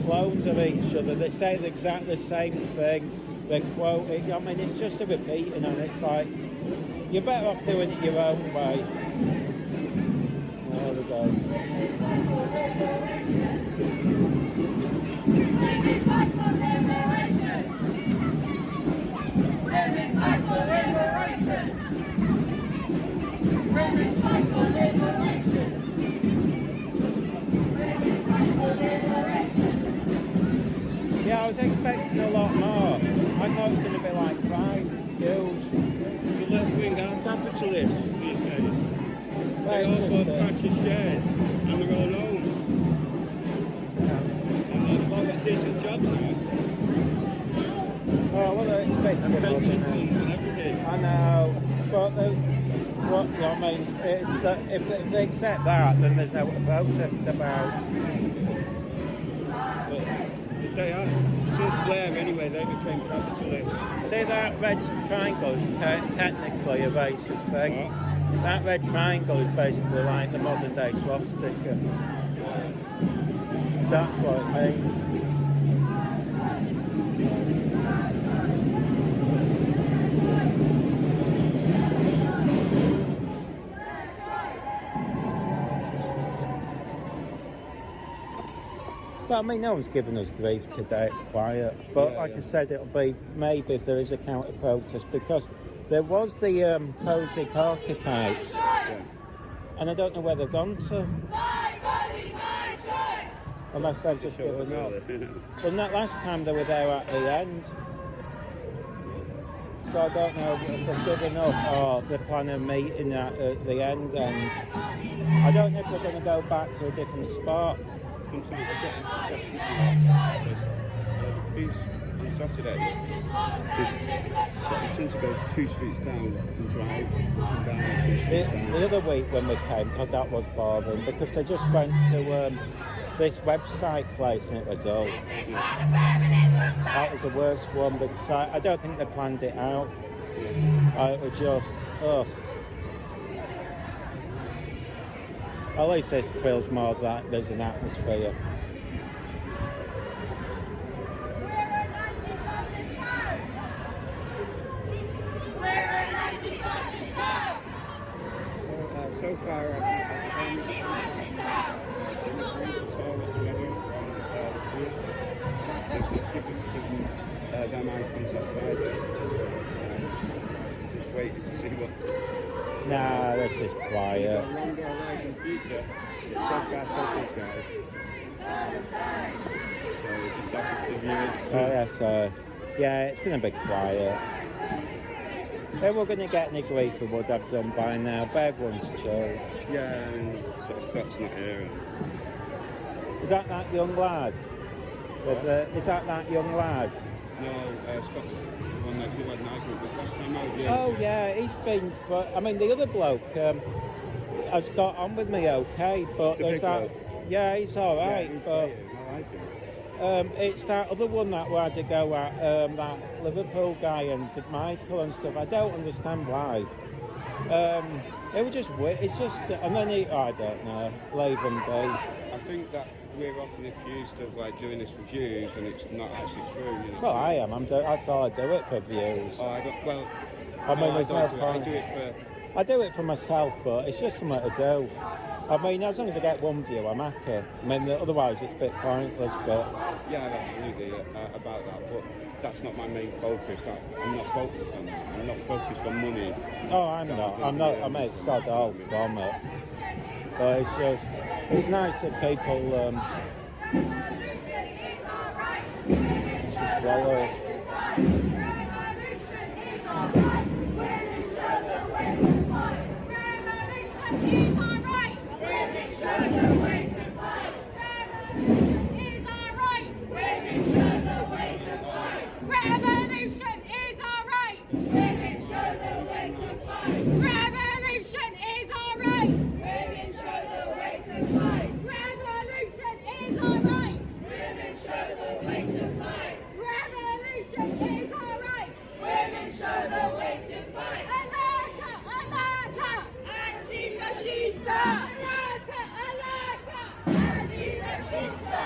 clones of each other. They say the exact the same thing. They quote it. I mean, it's just a repeating, and it's like you're better off doing it your own way. There we go. Women fight for liberation. Women fight for liberation. Women fight for liberation. Women fight for liberation. Yeah, I was expecting a lot more. I thought it was going to be like pride, girls. The left-wing are capitalists these days. They It's all just, bought Thatcher's shares and their own homes. And they've all got decent jobs now. Oh, well, I expected And it, pension wasn't it? funds and everything. I know, but what I mean, it's that if they accept that, then there's no protest about. But they are, since Blair anyway, they became capitalists. See that red triangle is technically a racist thing. What? That red triangle is basically like the modern day swastika. So that's what it means. But I mean, no one's given us grief today, it's quiet. But Yeah, like yeah. I said, it'll be maybe if there is a counter protest, because there was the Posey archetypes, and I don't know where they've gone to, My body, my choice. unless they've just Show given up. up. Well, that last time they were there at the end. So I don't know if they've given up or they're planning a meeting at the end, and I don't know if they're going to go back to a different spot. Sometimes I get into sexy the piece on Saturday. The Tinter goes 2 streets down and drive and down 2 streets down. The other week when we came, God, that was boring, because they just went to this website place and it was dull. That was the worst one, because I don't think they planned it out. It was just, ugh. At least this feels more that there's an atmosphere. So far, I've them eye contact either. Just waiting to see what's Nah, this is quiet. longer alive in the future. It's so far so good, guys. So we're just talking to the viewers. Yeah, it's going to be quiet. If we're going to get any grief, we would have done by now. But everyone's chilled. Yeah, and sort of Scott's not here. Is that young lad? Is that young lad? No, Scott's the one that who had an argument with last time out. Oh yeah, he's been. I mean, the other bloke has got on with me okay, but The there's big that. bloke? Yeah, he's all right. he's But great, I like him. it's that other one that we had to go at, that Liverpool guy and Michael and stuff. I don't understand why. It was just weird. It's just, and then I don't know, leave him be. I think that we're often accused of like doing this for views, and it's not actually true. You know? Well, I am. I saw I do it for views. Oh, I don't. Well, I mean, there's no do it. point. I do it for. I do it for myself, but it's just something to do. I mean, as long as I get one view, I'm happy. I mean, otherwise it's a bit pointless, but... Yeah, absolutely, about that, but that's not my main focus. I'm not focused on that. I'm not focused on money. Oh, I'm not. I make sod all from it. But it's just... It's nice that people... swallow. Revolution is our right. Women show the way to fight. Revolution is our right. Women show the way to fight. Revolution is our right. Women show the way to fight. Revolution is our right. Women show the way to fight. Alerta, alerta, anti-fascista. Alerta, alerta, anti-fascista.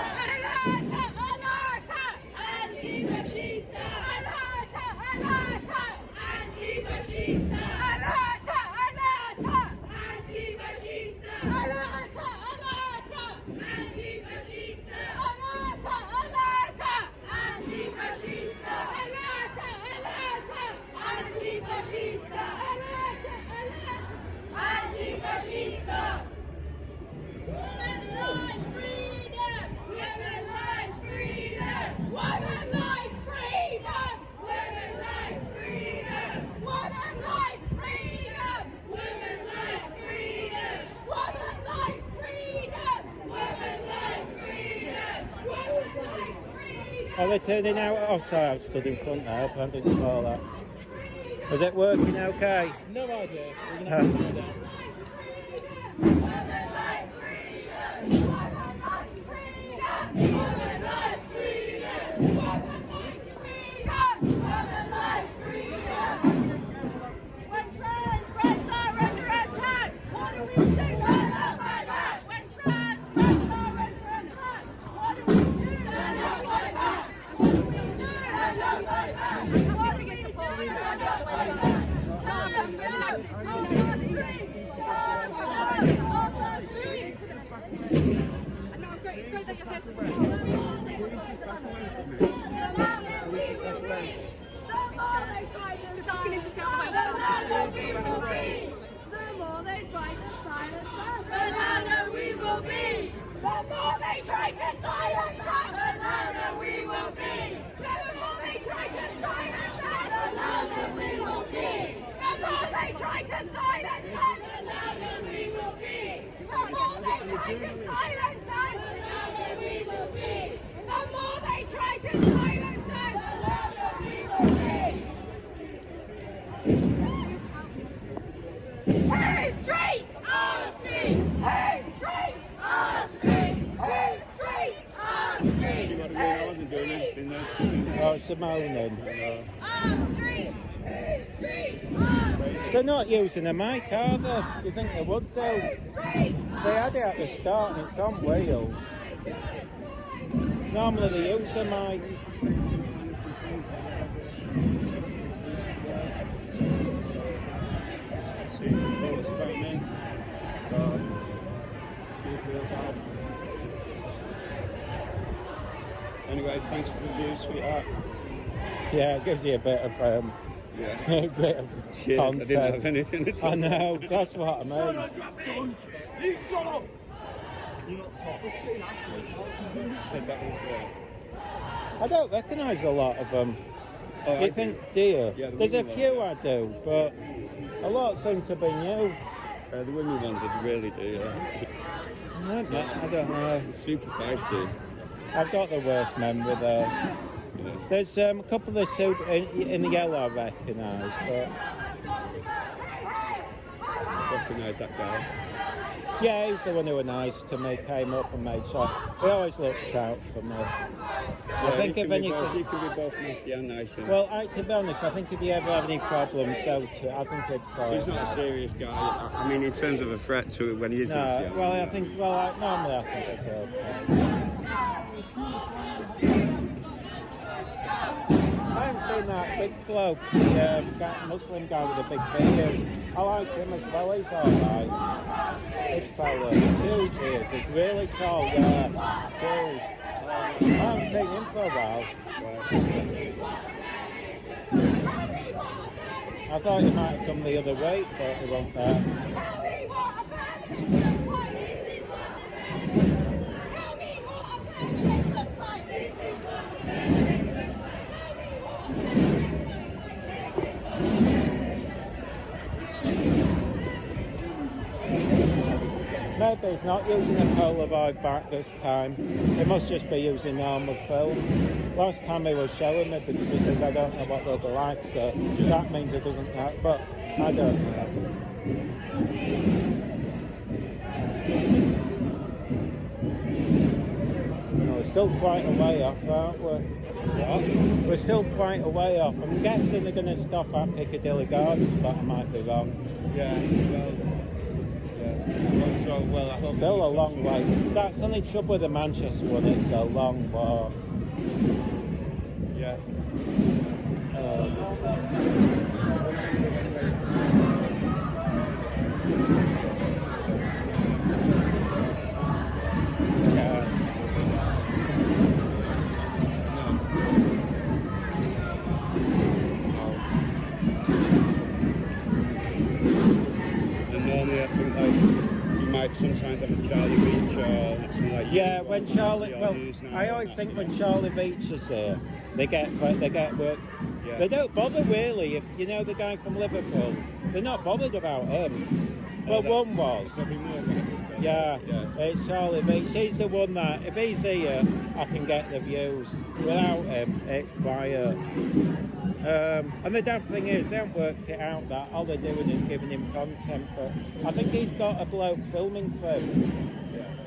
Are they turning out? Oh, sorry, I stood in front there. I didn't call that. Is it working okay? No idea. We're gonna have to find out. When trans rights are under attack, what do we do? Stand up, fight back. When trans rights are under attack, what do we do? Stand up, fight back. What do we do? Stand up, fight back. What do we do? Stand up, fight back. Turn us off the streets. Turn us off the streets. I know, great. It's great that you're here to support. Just asking him to stay out the way. The more they try to silence us, the louder we will be. The more they try to silence us, the louder we will be. The more they try to silence us, the louder we will be. The more they try to silence us, the louder we will be. The more they try to silence us, the louder we will be. The more they try to silence us, the louder we will be. Hey streets! Our streets! Hey streets! Our streets! Hey streets! Our streets! You got to realise and doing anything there. Oh, it's a moaning. Our streets! Hey streets! Our streets! They're not using a mic, are they? You think they would do? Hey streets! They had it at the start and it's on wheels. Normally they use a mic. See, all this about me. Anyway, thanks for the view, sweetheart. Yeah, it gives you a bit of Yeah. a bit of Cheers. I content. didn't have anything at all. I know, that's what I mean. I don't recognise a lot of them. Oh, I You do. think, do you? Yeah, the There's a women few I do, but a lot seem to be new. The women ones, I really do, yeah. I don't know. It's super feisty. I've got the worst memory there. Yeah. There's a couple of super in the yellow I recognise, but Recognise that guy. yeah, he's the one who was nice to me, came up and made sure. He always looks out for me. I think if anything. You can be both nasty and nice. And Well, to be honest, I think if you ever have any problems, go to. I think it's. he's not a serious guy. I mean, in terms of a threat to it when he is No, nasty. well, I think. Well, normally I think it's okay. I haven't seen that big bloke, that Muslim guy with a big beard. I like him as well. He's all right. Big fella, huge ears. He's really tall. Yeah, huge. I haven't seen him for a while. I thought he might have come the other way, but he wasn't there. Tell me what a feminist looks like. This is what. Tell me what a feminist looks like. This is what. Tell me what a Maybe he's not using a Polaroid back this time. He must just be using normal film. Last time he was showing me because he says I don't know what they'll be like, so that means it doesn't know. But I don't know. No, we're still quite a way off, aren't we? We're still quite a way off. I'm guessing they're going to stop at Piccadilly Gardens, but I might be wrong. Yeah, well, yeah. So, well, I hope Still a long way. That's the only trouble with the Manchester one, it's a long walk. Yeah. And normally I think like you might sometimes have a Charlie Beach or something like Yeah, when Charlie, well, news now I and always that. think when Charlie Beach is here, they get worked. Yeah. They don't bother really. If you know the guy from Liverpool, they're not bothered about him. But that- one was. There'll be more about this guy. Yeah, Yeah. it's Charlie Beach. He's the one that, if he's here, I can get the views. Without him, it's quiet. And the damn thing is, they haven't worked it out that all they're doing is giving him content. But I think he's got a bloke filming for him.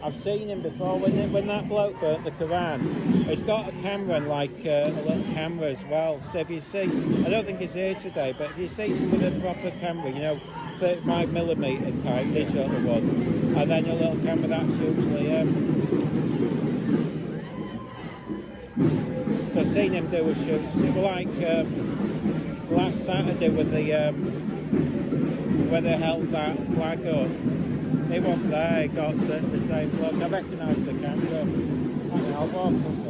I've seen him before when that bloke burnt the Quran. He's got a camera and like a little camera as well. So if you see, I don't think he's here today, but if you see some with a proper camera, you know, 35mm type digital one, and then a little camera, that's usually So I've seen him do a shoot, like last Saturday with the where they held that flag up. He wasn't there, he got the same look. I recognise the camera. I mean, I'll walk up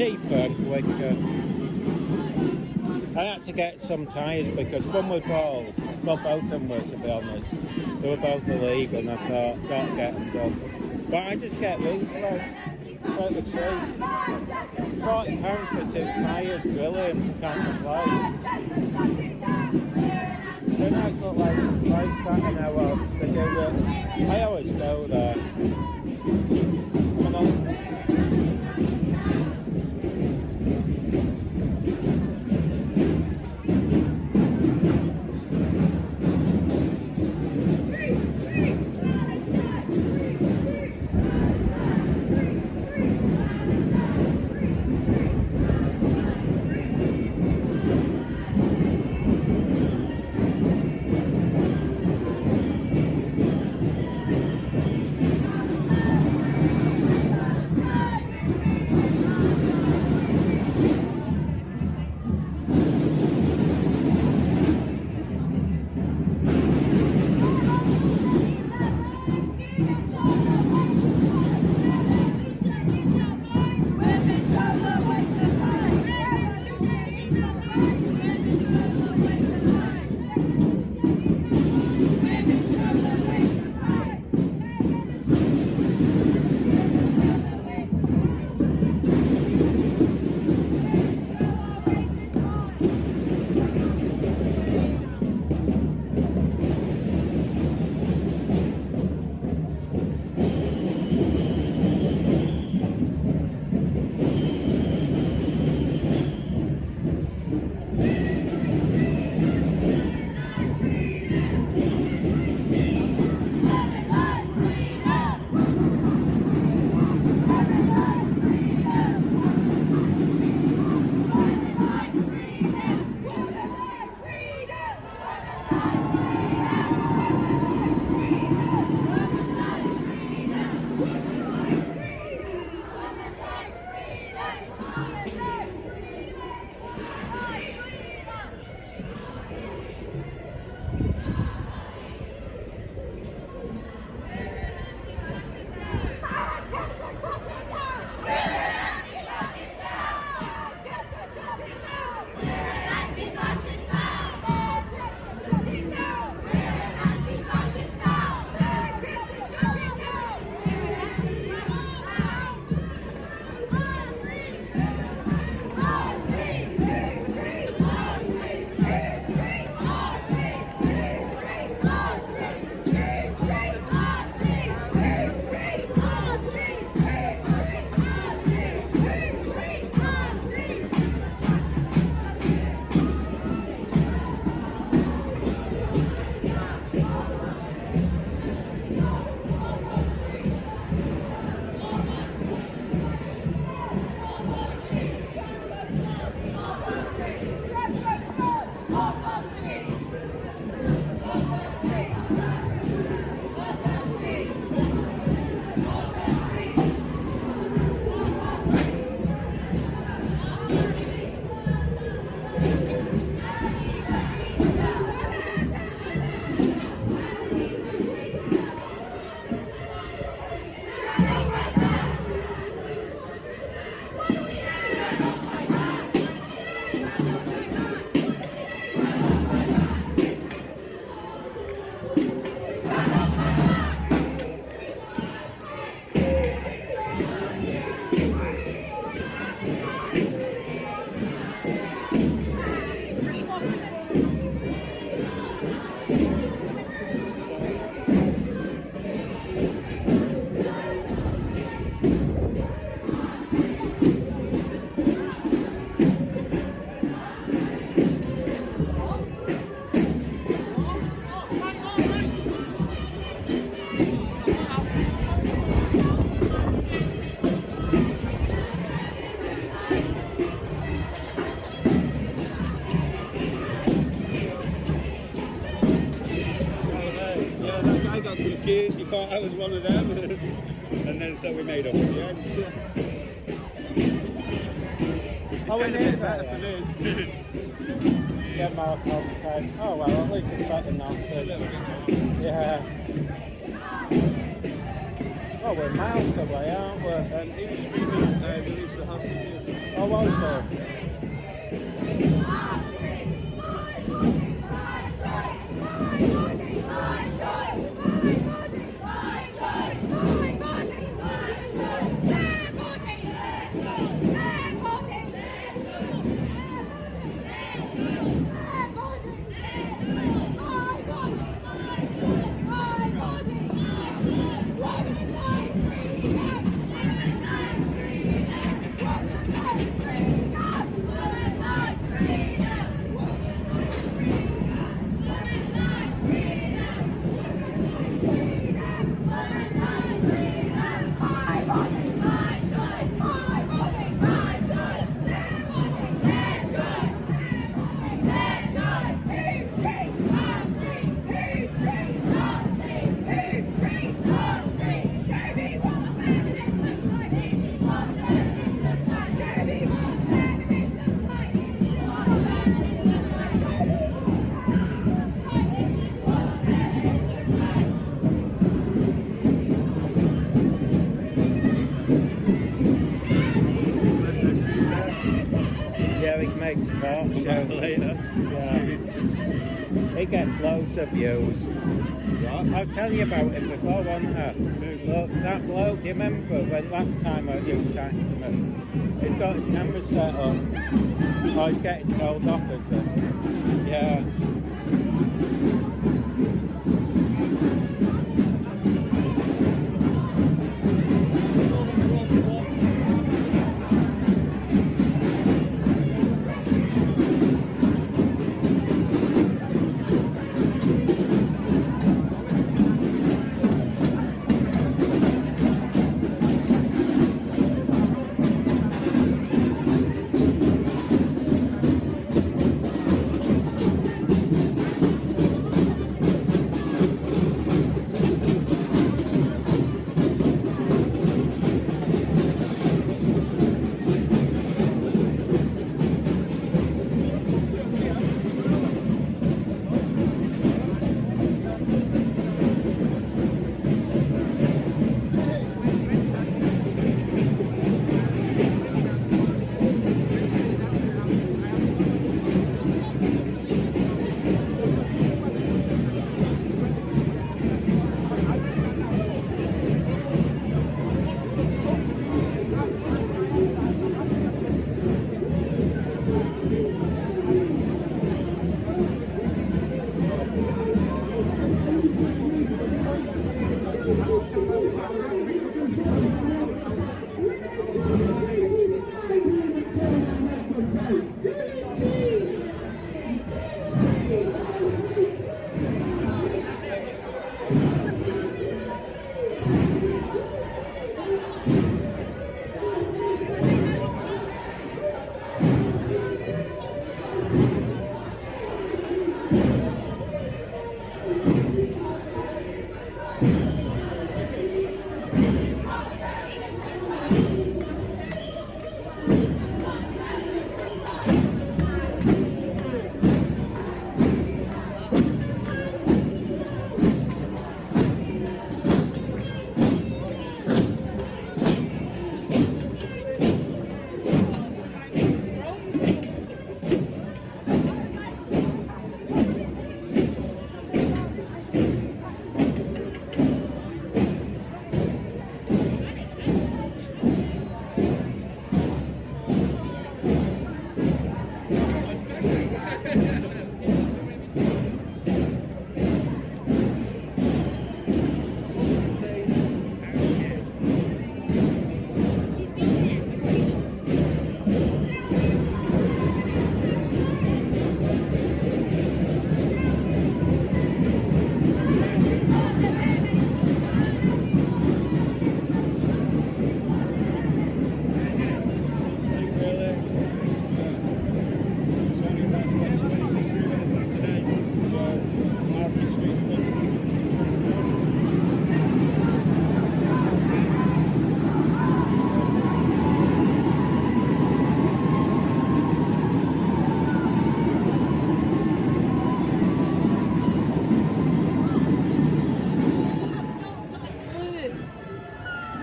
cheaper and quicker. I had to get some tyres because one was balls, well both of them were, to be honest. They were both illegal and I thought, got to get them done. But I just get these, like the cheap. £40 for 2 tyres, brilliant, can't complain. It's a nice little place that I know of. They do it. I always go there. I was one of them, and then so we made up at the end. Oh, we It's need better that. for me. Get more content. Oh well, at least it's better not to. Yeah. Oh, we're miles away, aren't we? He was screaming, release the hostages. Oh, also. Yeah, he makes talk show later. Yeah. He gets loads of views. What? I'll tell you about him before, won't I? Look, that bloke, do you remember when last time you were chatting to me? He's got his camera set up. Oh, he's getting told off, is he? Yeah.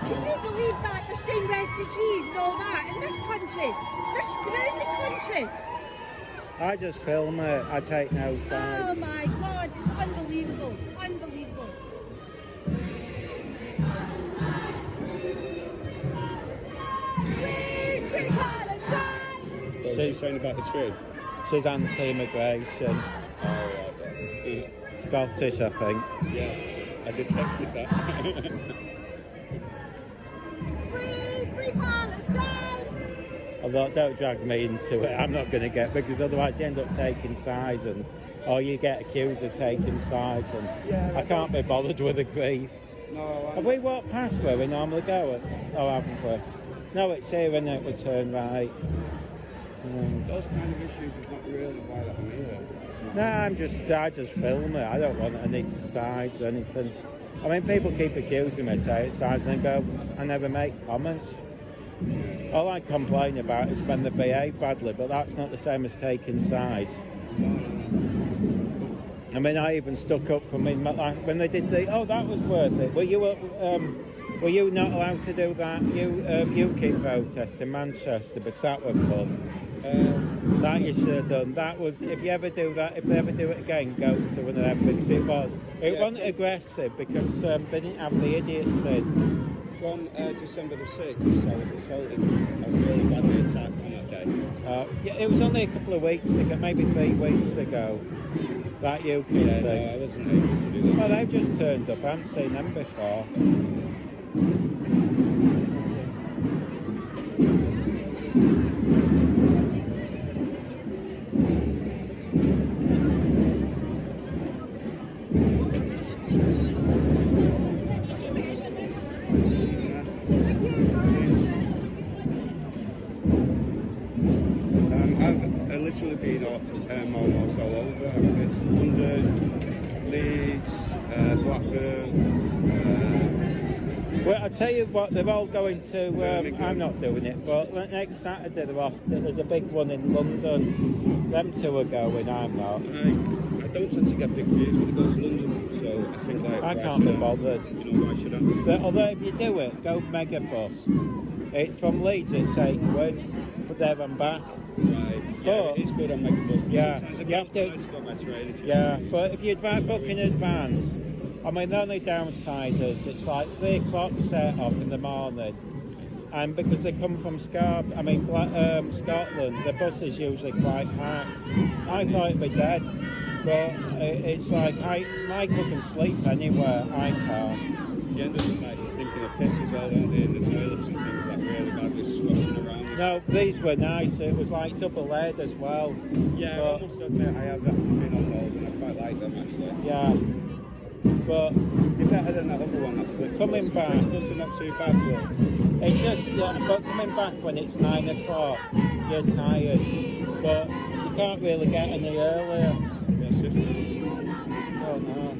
Can you believe that they're saying refugees and all that in this country? They're in the country. I just film it. I take no Oh sides. my God, it's unbelievable. Unbelievable. Free Palestine! So you're saying about the truth? She's anti-immigration. Oh, right. Scottish, I think. Yeah, I detected that. Free Palestine! Although don't drag me into it, I'm not going to get, because otherwise you end up taking sides, or you get accused of taking sides, and Yeah, I can't be bothered with the grief. No, Have we walked past where we normally go? Oh, haven't we? No, it's here, isn't it? We turn right. those kind of issues is not really why I'm here. No, I just film it. I don't want any sides or anything. I mean, people keep accusing me of taking sides and then go, I never make comments. All I complain about is when they behave badly, but that's not the same as taking sides. I mean, I even stuck up for me when they did that was worth it. Were you not allowed to do that? UKIP protest in Manchester, because that was fun. That you should have done. That was, if you ever do that, if they ever do it again, go to one of them, because it wasn't aggressive, because they didn't have the idiots in. From December the 6th, I was assaulted. I was really badly attacked on that day. Yeah, it was only a couple of weeks ago, maybe 3 weeks ago, that UKIP thing. No, I wasn't able to do that. Well, they've just turned up. I haven't seen them before. I've literally been almost all over. I've been to London, Leeds, Blackburn. Well, I tell you what, they're all going to. I'm not doing it, but next Saturday they're off. There's a big one in London. Them two are going. I'm not. I don't tend to get big views when it goes to London, so I think I why can't be should bothered. You know, why should I? Although if you do it, go Megabus. From Leeds it's £8, but there and back. Right. Yeah, But- it's good on Megabus. Yeah, Sometimes I you have to- go by train. Yeah, but if you book in advance, I mean, the only downside is it's like 3 o'clock set off in the morning, and because they come from Scotland, the bus is usually quite packed. I thought it'd be dead, but it's like Michael can sleep anywhere, I can't. You end up like stinking of piss as well, don't you, in the toilets and things like really bad, just swashing around. No, these were nice. It was like double laid as well. Yeah, but, I must admit I have actually been on those and I quite like them actually. yeah, but They're better than that other one that flipped. Coming back. Flixbus are not too bad, but it's just, but coming back when it's 9 o'clock, you're tired. But you can't really get any earlier. yeah, it's just... Oh no.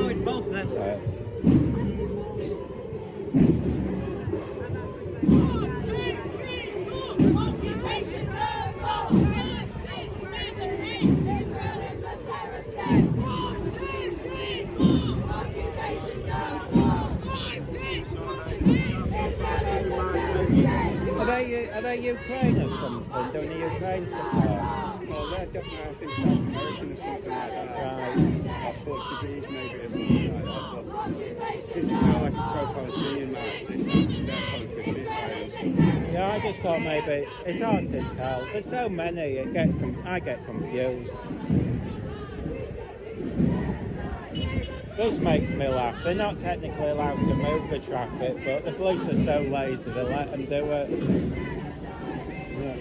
Oh, it's both then. So, are they Ukraine or something? Doing a Ukraine support? Oh, they're definitely, I think, South American or something like that. Right. Or Portuguese maybe or something like that. But this is more like a pro-Palestinian march. They're pro-Christian. Yeah, I just thought maybe it's hard to tell. There's so many, I get confused. This makes me laugh. They're not technically allowed to move the traffic, but the police are so lazy they let them do it. Yeah.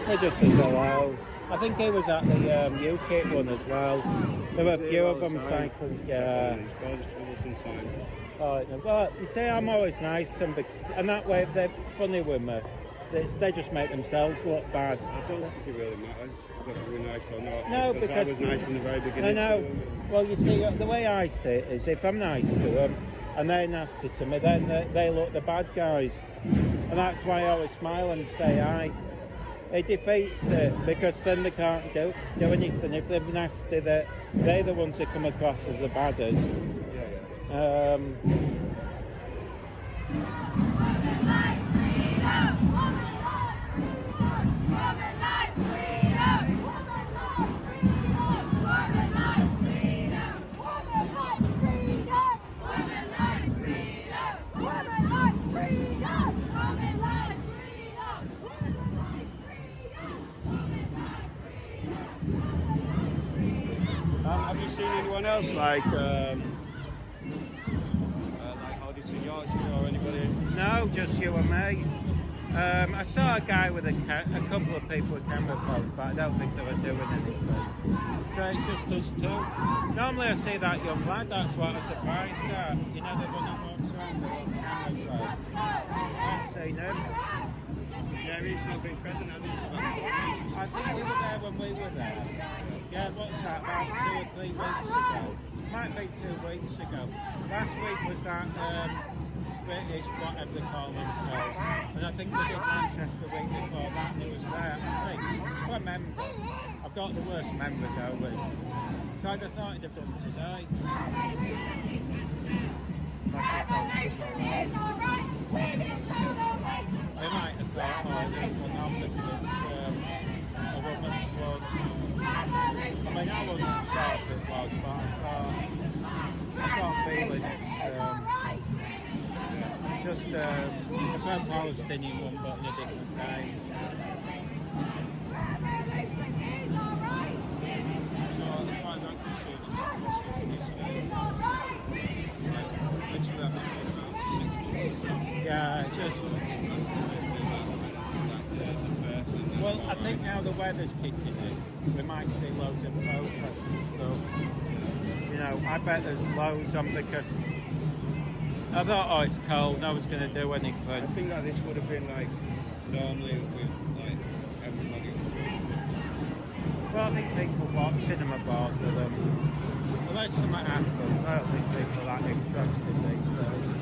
They just as hello. I think he was at the UKIP one as well. There were a few of them cycling. Yeah. It's caused trouble sometimes. Well, you see, I'm always nice to them, because, and that way, if they're funny with me, they just make themselves look bad. I don't think it really matters whether we're nice or not. No, because I was nice in the very beginning. No. Well, you see, the way I see it is, if I'm nice to them and they're nasty to me, then they look the bad guys, and that's why I always smile and say hi. It defeats it, because then they can't do anything. If they're nasty, they're the ones that come across as the badders. Yeah. Have you seen anyone else like Auditor Yorkshire or anybody? No, just you and me. I saw a guy with a couple of people with camera phones, but I don't think they were doing anything. So it's just us two. Normally I see that young lad, that's what I'm surprised at. You know, the one that walks around with a camera phone. I haven't seen him. Yeah, he's not been present, has he? I think we were there when we were there. Yeah, what's that, about 2 or 3 weeks ago? Might be 2 weeks ago. Last week was that British, whatever they call themselves. And I think we did Manchester the week before that, and it was there, I think. I remember. I've got the worst memory going. So I'd have thought he'd have done today. They might have thought, oh, they went on because a woman's one. I mean, I wasn't sure if it was, but I've got a feeling it's just a Palestinian one, but in a different name. So as far as I'm concerned, it's literally I've been about 6 months or so. Yeah, it's just. Well, I think now the weather's kicking in, we might see loads of protests and stuff. You know, I bet there's loads on because I thought, oh, it's cold, no one's going to do anything. I think that this would have been like normally with like everybody on street. Well, I think people watching them are bored with them. Unless something happens, I don't think people are that interested these days.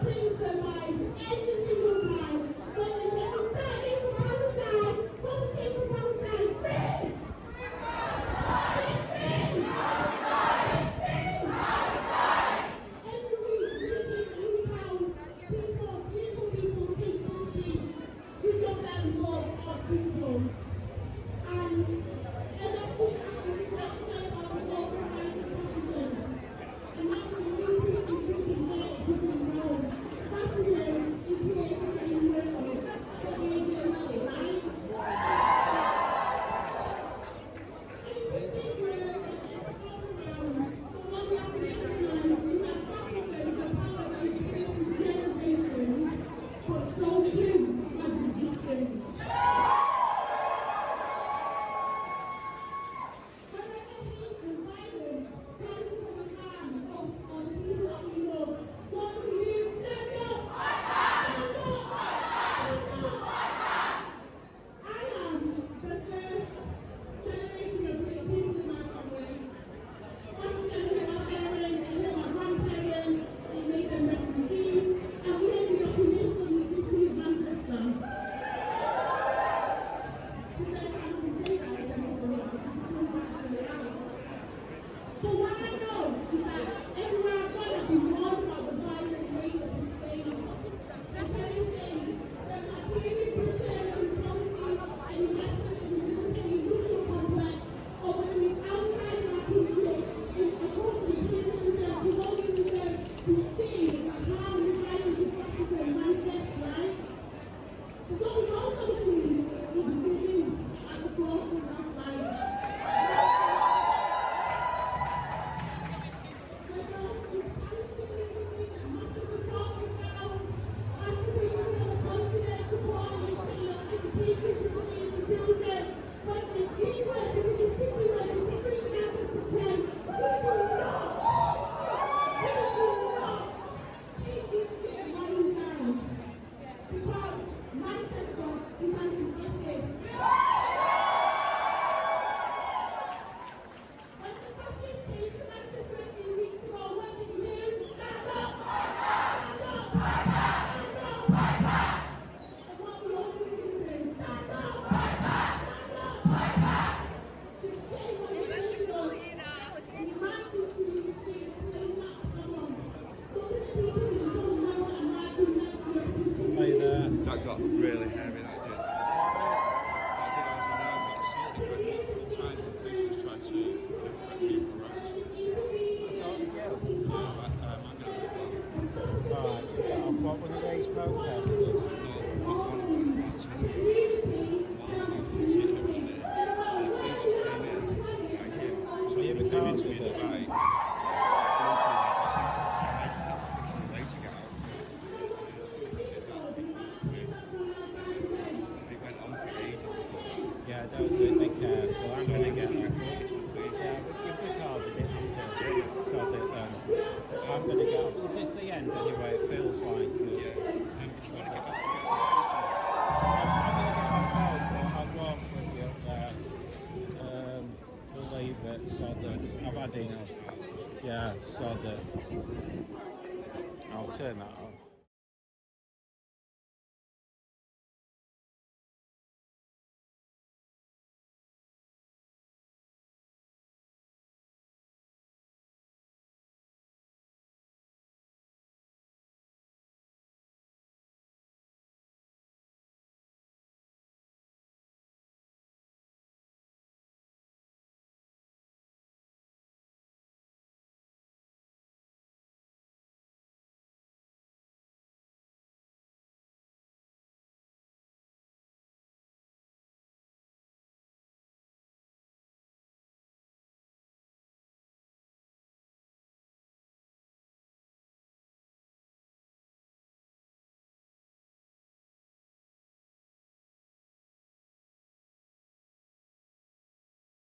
please survive every single time when the people standing for Palestine, for the people of Palestine, free! Every week, we count people, beautiful people take the streets to show that love of people. And that's what happens about the love of Palestine. And that's what we people can get people know. That's the way it's here to say no. So we do it, right? But so too has resistance. When I get hate and violence coming from the hands of the people that we love, what do you stand up? Stand up! I am the first generation of British people in my family. Once I met my parents, I met my grandparents, it made them refugees, and we ended up in this one, city of Manchester. Today, I can say that I don't know what to do back to the house. But what I know is that everywhere I've gone, I've been warned about the violent rate of this state. The same thing that my previous military policies and investment in the military industrial complex, or whether it's outside of our people, is across the prison reserve, promoting reserve, to see how the violence is practiced and manifest, right? But what we also see is you at the forefront of life. Because Manchester is anti-justice. When the fascists came to Manchester a few weeks ago, what did you do? Stand up! Stand up! Stand up! And what we all need to do is stand up! Stand up! To say what you need to do. And you might be in the streets saying that, come on. Go to the people who don't know what I'm like, who next to your people. Are you there? That got really heavy, that did. I did have to know about assaulted by multiple times. The police just tried to threaten people, right? Right, what one of these protesters? So you recorded it? It went on for ages before that. Yeah, don't be careful. I'm So going to I'm get just going to report it to the police. Yeah, you've recorded it, so that I'm going to get off. Is this the end anyway? It feels like it. Yeah. If you want to get off, I'm going to get off, but I'll walk with you there. We'll leave it, so that I've had enough. Yeah, so that I'll turn that off.